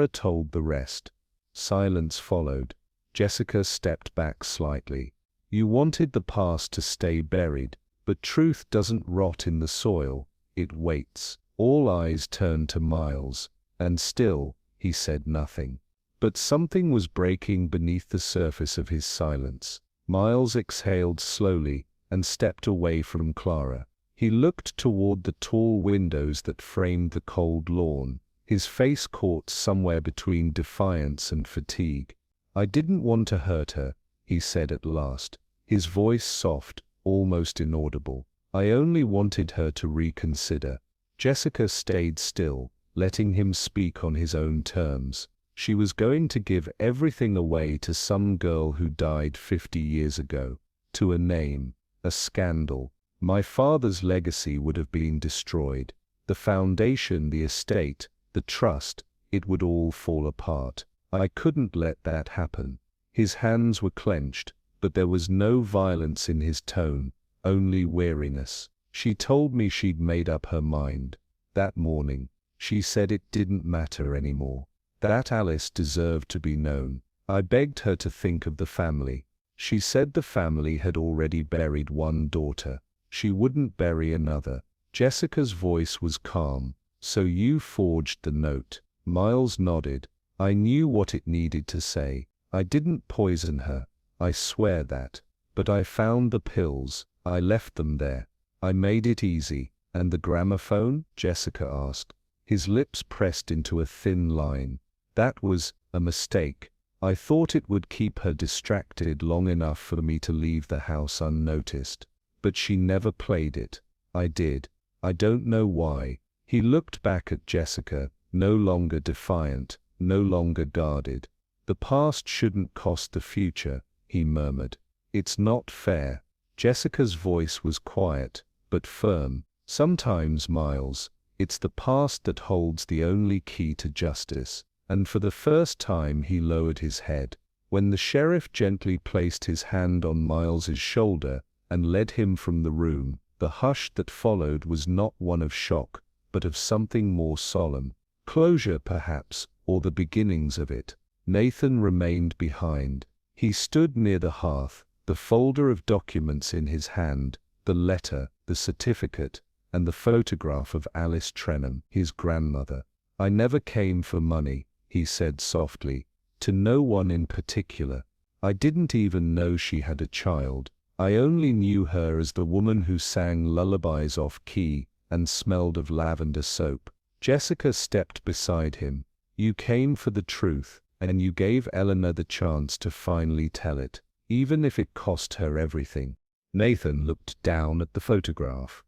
told the rest. Silence followed. Jessica stepped back slightly. You wanted the past to stay buried, but truth doesn't rot in the soil, it waits. All eyes turned to Miles, and still, he said nothing. But something was breaking beneath the surface of his silence. Miles exhaled slowly, and stepped away from Clara. He looked toward the tall windows that framed the cold lawn, his face caught somewhere between defiance and fatigue. I didn't want to hurt her, he said at last, his voice soft, almost inaudible. I only wanted her to reconsider. Jessica stayed still, letting him speak on his own terms. She was going to give everything away to some girl who died 50 years ago, to a name, a scandal. My father's legacy would have been destroyed. The foundation, the estate, the trust, it would all fall apart. I couldn't let that happen. His hands were clenched, but there was no violence in his tone, only weariness. She told me she'd made up her mind. That morning, She said it didn't matter anymore. That Alice deserved to be known. I begged her to think of the family. She said the family had already buried one daughter. She wouldn't bury another. Jessica's voice was calm. So you forged the note. Miles nodded. I knew what it needed to say. I didn't poison her. I swear that. But I found the pills. I left them there. I made it easy. And the gramophone? Jessica asked. His lips pressed into a thin line. That was a mistake. I thought it would keep her distracted long enough for me to leave the house unnoticed. But she never played it. I did. I don't know why. He looked back at Jessica, no longer defiant, no longer guarded. The past shouldn't cost the future, he murmured. It's not fair. Jessica's voice was quiet, but firm. Sometimes, Miles, it's the past that holds the only key to justice. And for the first time he lowered his head. When the sheriff gently placed his hand on Miles's shoulder and led him from the room, the hush that followed was not one of shock, but of something more solemn. Closure, perhaps, or the beginnings of it. Nathan remained behind. He stood near the hearth, the folder of documents in his hand, the letter, the certificate, and the photograph of Alice Trenham, his grandmother. I never came for money, he said softly, to no one in particular. I didn't even know she had a child. I only knew her as the woman who sang lullabies off-key and smelled of lavender soap. Jessica stepped beside him. You came for the truth, and you gave Eleanor the chance to finally tell it, even if it cost her everything. Nathan looked down at the photograph.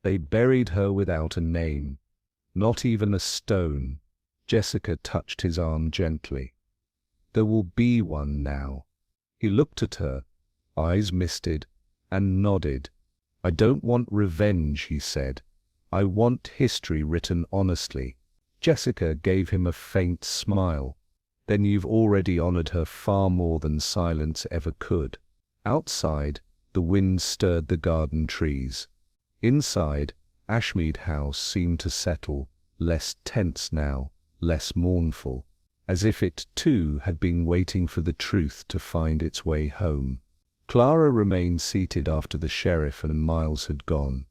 They buried her without a name. Not even a stone. Jessica touched his arm gently. There will be one now. He looked at her, eyes misted, and nodded. I don't want revenge, he said. I want history written honestly. Jessica gave him a faint smile. Then you've already honored her far more than silence ever could. Outside, the wind stirred the garden trees. Inside, Ashmead House seemed to settle, less tense now, less mournful, as if it too had been waiting for the truth to find its way home. Clara remained seated after the sheriff and Miles had gone.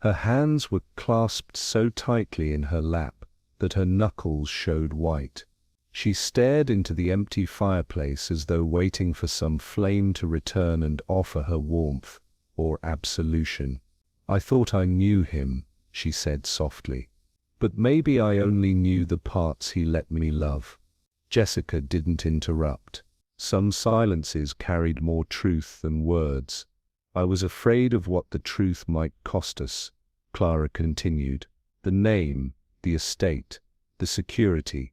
Her hands were clasped so tightly in her lap that her knuckles showed white. She stared into the empty fireplace as though waiting for some flame to return and offer her warmth, or absolution. I thought I knew him, she said softly. But maybe I only knew the parts he let me love. Jessica didn't interrupt. Some silences carried more truth than words. I was afraid of what the truth might cost us, Clara continued. The name, the estate, the security.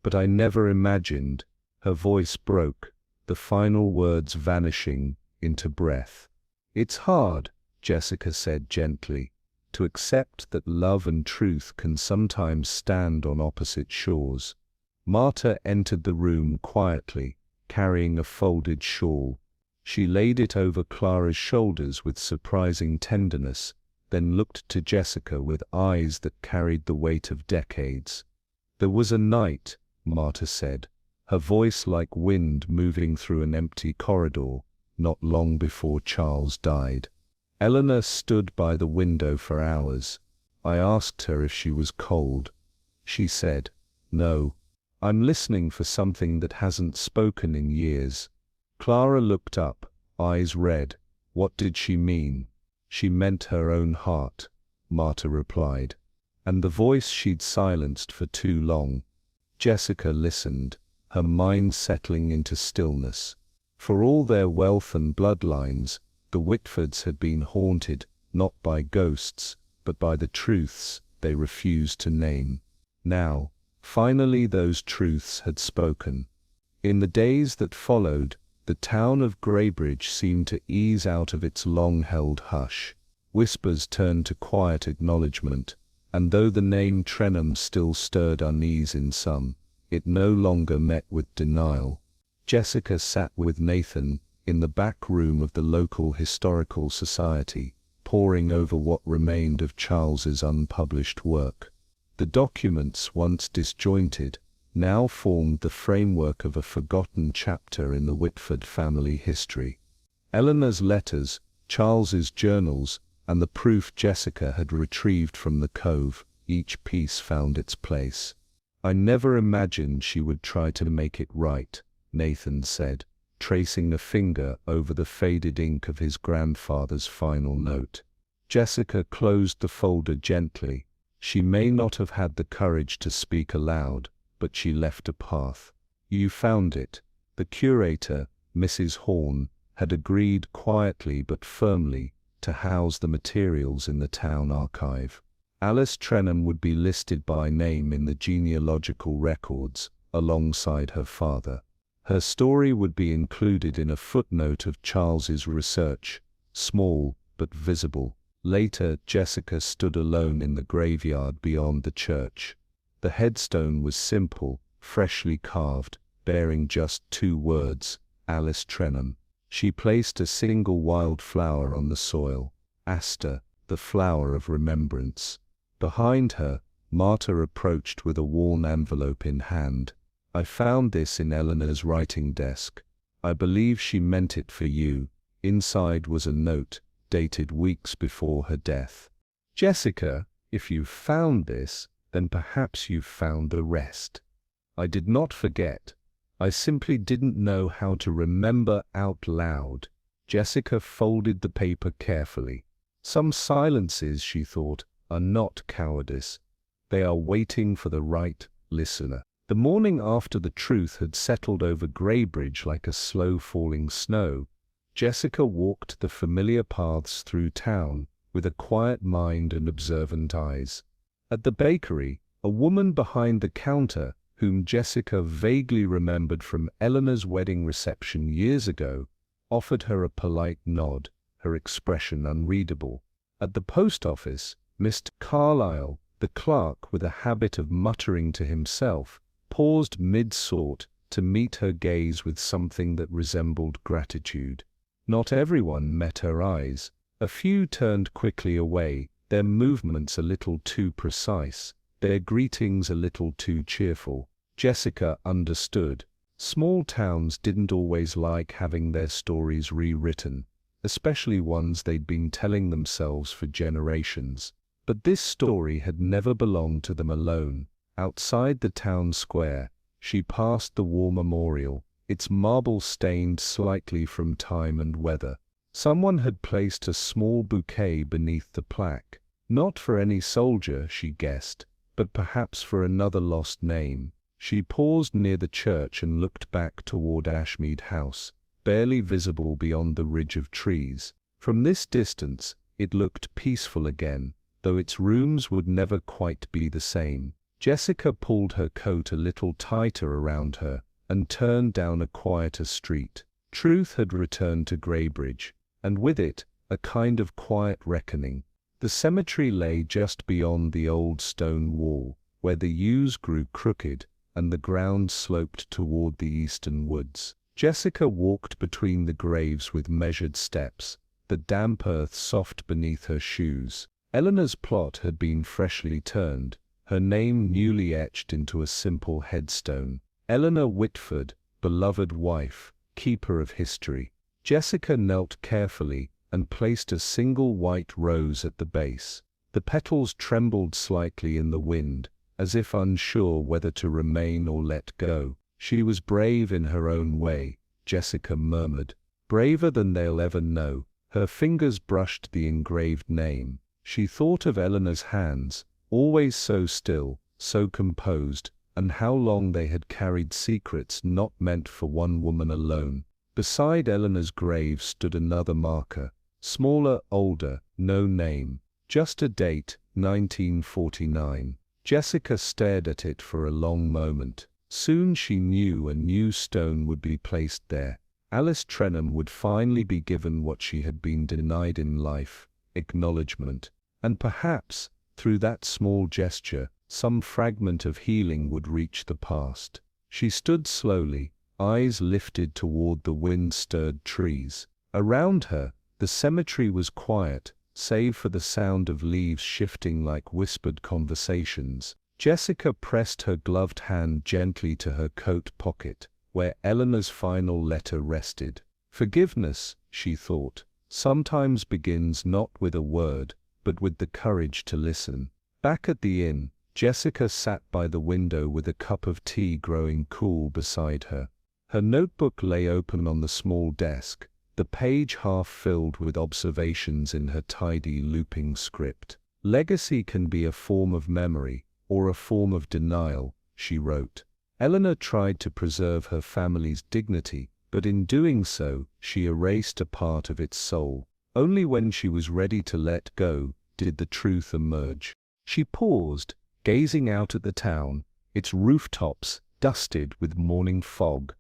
But I never imagined. Her voice broke, the final words vanishing into breath. It's hard, Jessica said gently, to accept that love and truth can sometimes stand on opposite shores. Marta entered the room quietly, carrying a folded shawl. She laid it over Clara's shoulders with surprising tenderness, then looked to Jessica with eyes that carried the weight of decades. There was a night, Marta said, her voice like wind moving through an empty corridor, not long before Charles died. Eleanor stood by the window for hours. I asked her if she was cold. She said, no. I'm listening for something that hasn't spoken in years. Clara looked up, eyes red. What did she mean? She meant her own heart, Marta replied, and the voice she'd silenced for too long. Jessica listened, her mind settling into stillness. For all their wealth and bloodlines, the Whitfords had been haunted, not by ghosts, but by the truths they refused to name. Now, finally those truths had spoken. In the days that followed, the town of Greybridge seemed to ease out of its long-held hush. Whispers turned to quiet acknowledgement, and though the name Trenham still stirred unease in some, it no longer met with denial. Jessica sat with Nathan in the back room of the local historical society, poring over what remained of Charles's unpublished work. The documents, once disjointed, now formed the framework of a forgotten chapter in the Whitford family history. Eleanor's letters, Charles's journals, and the proof Jessica had retrieved from the cove, each piece found its place. "I never imagined she would try to make it right," Nathan said, tracing a finger over the faded ink of his grandfather's final note. Jessica closed the folder gently. She may not have had the courage to speak aloud, but she left a path. "You found it." The curator, Mrs. Horn, had agreed quietly but firmly to house the materials in the town archive. Alice Trenham would be listed by name in the genealogical records, alongside her father. Her story would be included in a footnote of Charles's research, small but visible. Later, Jessica stood alone in the graveyard beyond the church. The headstone was simple, freshly carved, bearing just 2 words, Alice Trenham. She placed a single wild flower on the soil, Aster, the flower of remembrance. Behind her, Martha approached with a worn envelope in hand. "I found this in Eleanor's writing desk. I believe she meant it for you." Inside was a note, dated weeks before her death. "Jessica, if you've found this, then perhaps you've found the rest. I did not forget. I simply didn't know how to remember out loud." Jessica folded the paper carefully. Some silences, she thought, are not cowardice. They are waiting for the right listener. The morning after the truth had settled over Greybridge like a slow-falling snow, Jessica walked the familiar paths through town with a quiet mind and observant eyes. At the bakery, a woman behind the counter, whom Jessica vaguely remembered from Eleanor's wedding reception years ago, offered her a polite nod, her expression unreadable. At the post office, Mr. Carlyle, the clerk with a habit of muttering to himself, paused mid-sort to meet her gaze with something that resembled gratitude. Not everyone met her eyes. A few turned quickly away, their movements a little too precise, their greetings a little too cheerful. Jessica understood. Small towns didn't always like having their stories rewritten, especially ones they'd been telling themselves for generations. But this story had never belonged to them alone. Outside the town square, she passed the war memorial, its marble stained slightly from time and weather. Someone had placed a small bouquet beneath the plaque, not for any soldier, she guessed, but perhaps for another lost name. She paused near the church and looked back toward Ashmead House, barely visible beyond the ridge of trees. From this distance, it looked peaceful again, though its rooms would never quite be the same. Jessica pulled her coat a little tighter around her and turned down a quieter street. Truth had returned to Greybridge, and with it, a kind of quiet reckoning. The cemetery lay just beyond the old stone wall, where the yews grew crooked and the ground sloped toward the eastern woods. Jessica walked between the graves with measured steps, the damp earth soft beneath her shoes. Eleanor's plot had been freshly turned, her name newly etched into a simple headstone. Eleanor Whitford, beloved wife, keeper of history. Jessica knelt carefully and placed a single white rose at the base. The petals trembled slightly in the wind, as if unsure whether to remain or let go. "She was brave in her own way," Jessica murmured. "Braver than they'll ever know." Her fingers brushed the engraved name. She thought of Eleanor's hands, always so still, so composed, and how long they had carried secrets not meant for one woman alone. Beside Eleanor's grave stood another marker, smaller, older, no name, just a date, 1949. Jessica stared at it for a long moment. Soon she knew a new stone would be placed there. Alice Trenham would finally be given what she had been denied in life, acknowledgement. And perhaps, through that small gesture, some fragment of healing would reach the past. She stood slowly, eyes lifted toward the wind-stirred trees. Around her, the cemetery was quiet, save for the sound of leaves shifting like whispered conversations. Jessica pressed her gloved hand gently to her coat pocket, where Eleanor's final letter rested. Forgiveness, she thought, sometimes begins not with a word, but with the courage to listen. Back at the inn, Jessica sat by the window with a cup of tea growing cool beside her. Her notebook lay open on the small desk, the page half filled with observations in her tidy looping script. Legacy can be a form of memory, or a form of denial, she wrote. Eleanor tried to preserve her family's dignity, but in doing so, she erased a part of its soul. Only when she was ready to let go, did the truth emerge. She paused, gazing out at the town, its rooftops dusted with morning fog.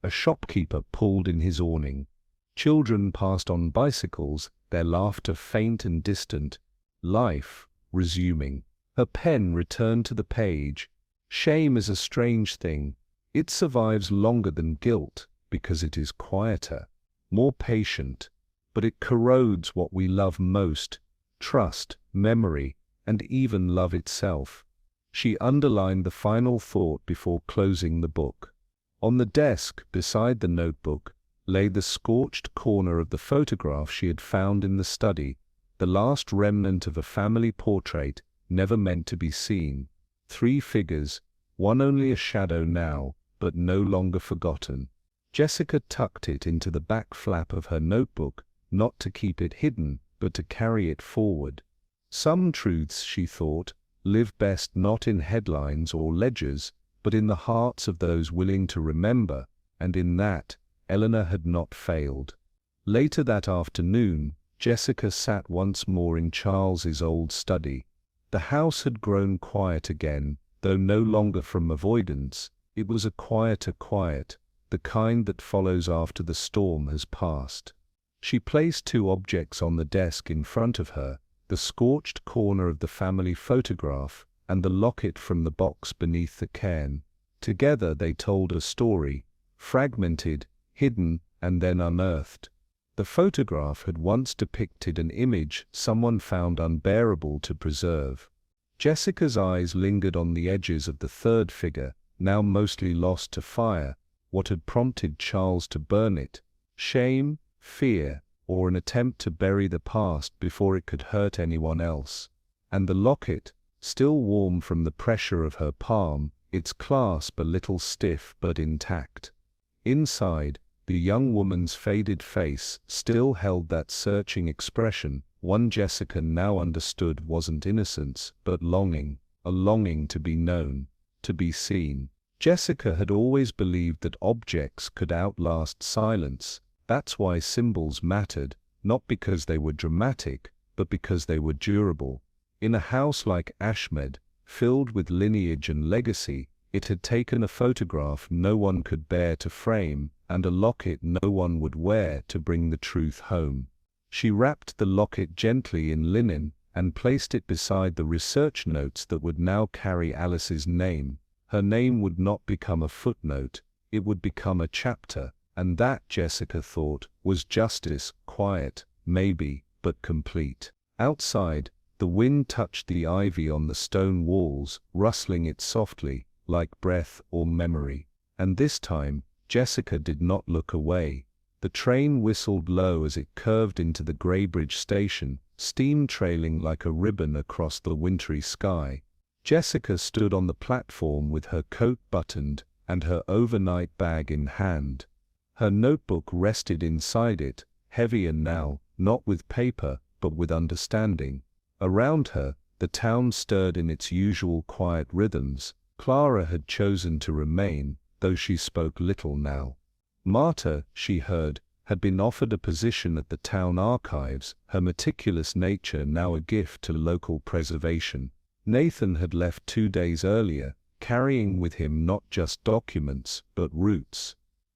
A shopkeeper pulled in his awning. Children passed on bicycles, their laughter faint and distant. Life, resuming. Her pen returned to the page. Shame is a strange thing. It survives longer than guilt, because it is quieter, more patient. But it corrodes what we love most: trust, memory, and even love itself. She underlined the final thought before closing the book. On the desk, beside the notebook, lay the scorched corner of the photograph she had found in the study, the last remnant of a family portrait never meant to be seen. 3 figures, one only a shadow now, but no longer forgotten. Jessica tucked it into the back flap of her notebook, not to keep it hidden, but to carry it forward. Some truths, she thought, live best not in headlines or ledgers, but in the hearts of those willing to remember, and in that, Eleanor had not failed. Later that afternoon, Jessica sat once more in Charles's old study. The house had grown quiet again, though no longer from avoidance. It was a quieter quiet, the kind that follows after the storm has passed. She placed 2 objects on the desk in front of her, the scorched corner of the family photograph and the locket from the box beneath the cairn. Together they told a story, fragmented, hidden, and then unearthed. The photograph had once depicted an image someone found unbearable to preserve. Jessica's eyes lingered on the edges of the 3rd figure, now mostly lost to fire. What had prompted Charles to burn it? Shame, fear, or an attempt to bury the past before it could hurt anyone else? And the locket, still warm from the pressure of her palm, its clasp a little stiff but intact. Inside, the young woman's faded face still held that searching expression, one Jessica now understood wasn't innocence, but longing, a longing to be known, to be seen. Jessica had always believed that objects could outlast silence. That's why symbols mattered, not because they were dramatic, but because they were durable. In a house like Ashme, filled with lineage and legacy, it had taken a photograph no one could bear to frame, and a locket no one would wear to bring the truth home. She wrapped the locket gently in linen, and placed it beside the research notes that would now carry Alice's name. Her name would not become a footnote, it would become a chapter, and that, Jessica thought, was justice, quiet, maybe, but complete. Outside, the wind touched the ivy on the stone walls, rustling it softly, like breath or memory. And this time, Jessica did not look away. The train whistled low as it curved into the Greybridge station, steam trailing like a ribbon across the wintry sky. Jessica stood on the platform with her coat buttoned and her overnight bag in hand. Her notebook rested inside it, heavier now, not with paper, but with understanding. Around her, the town stirred in its usual quiet rhythms. Clara had chosen to remain, though she spoke little now. Marta, she heard, had been offered a position at the town archives, her meticulous nature now a gift to local preservation. Nathan had left 2 days earlier, carrying with him not just documents, but roots.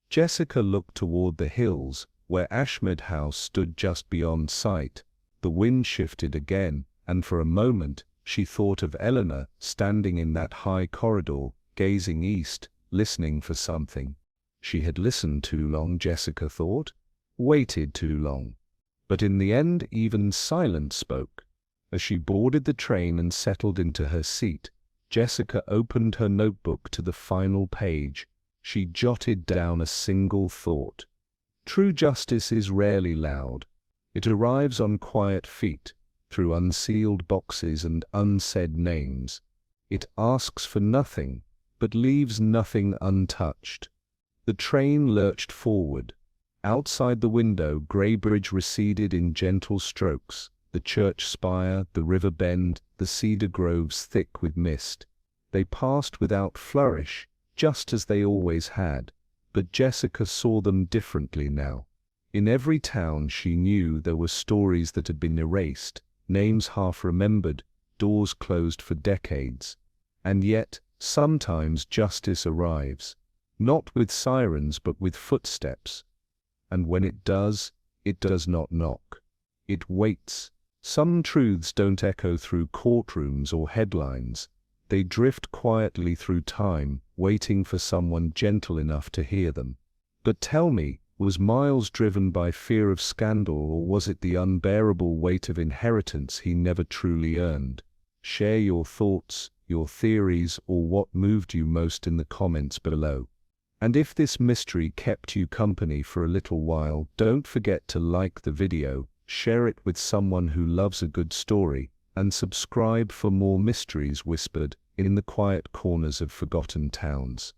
Jessica looked toward the hills, where Ashme House stood just beyond sight. The wind shifted again, and for a moment, she thought of Eleanor standing in that high corridor, gazing east, listening for something. She had listened too long, Jessica thought, waited too long. But in the end, even silence spoke. As she boarded the train and settled into her seat, Jessica opened her notebook to the final page. She jotted down a single thought. True justice is rarely loud. It arrives on quiet feet, through unsealed boxes and unsaid names. It asks for nothing, but leaves nothing untouched. The train lurched forward. Outside the window, Greybridge receded in gentle strokes, the church spire, the river bend, the cedar groves thick with mist. They passed without flourish, just as they always had, but Jessica saw them differently now. In every town she knew there were stories that had been erased, names half remembered, doors closed for decades. And yet, sometimes justice arrives, not with sirens but with footsteps. And when it does not knock. It waits. Some truths don't echo through courtrooms or headlines. They drift quietly through time, waiting for someone gentle enough to hear them. But tell me, was Miles driven by fear of scandal, or was it the unbearable weight of inheritance he never truly earned? Share your thoughts, your theories, or what moved you most in the comments below. And if this mystery kept you company for a little while, don't forget to like the video, share it with someone who loves a good story, and subscribe for more mysteries whispered in the quiet corners of forgotten towns.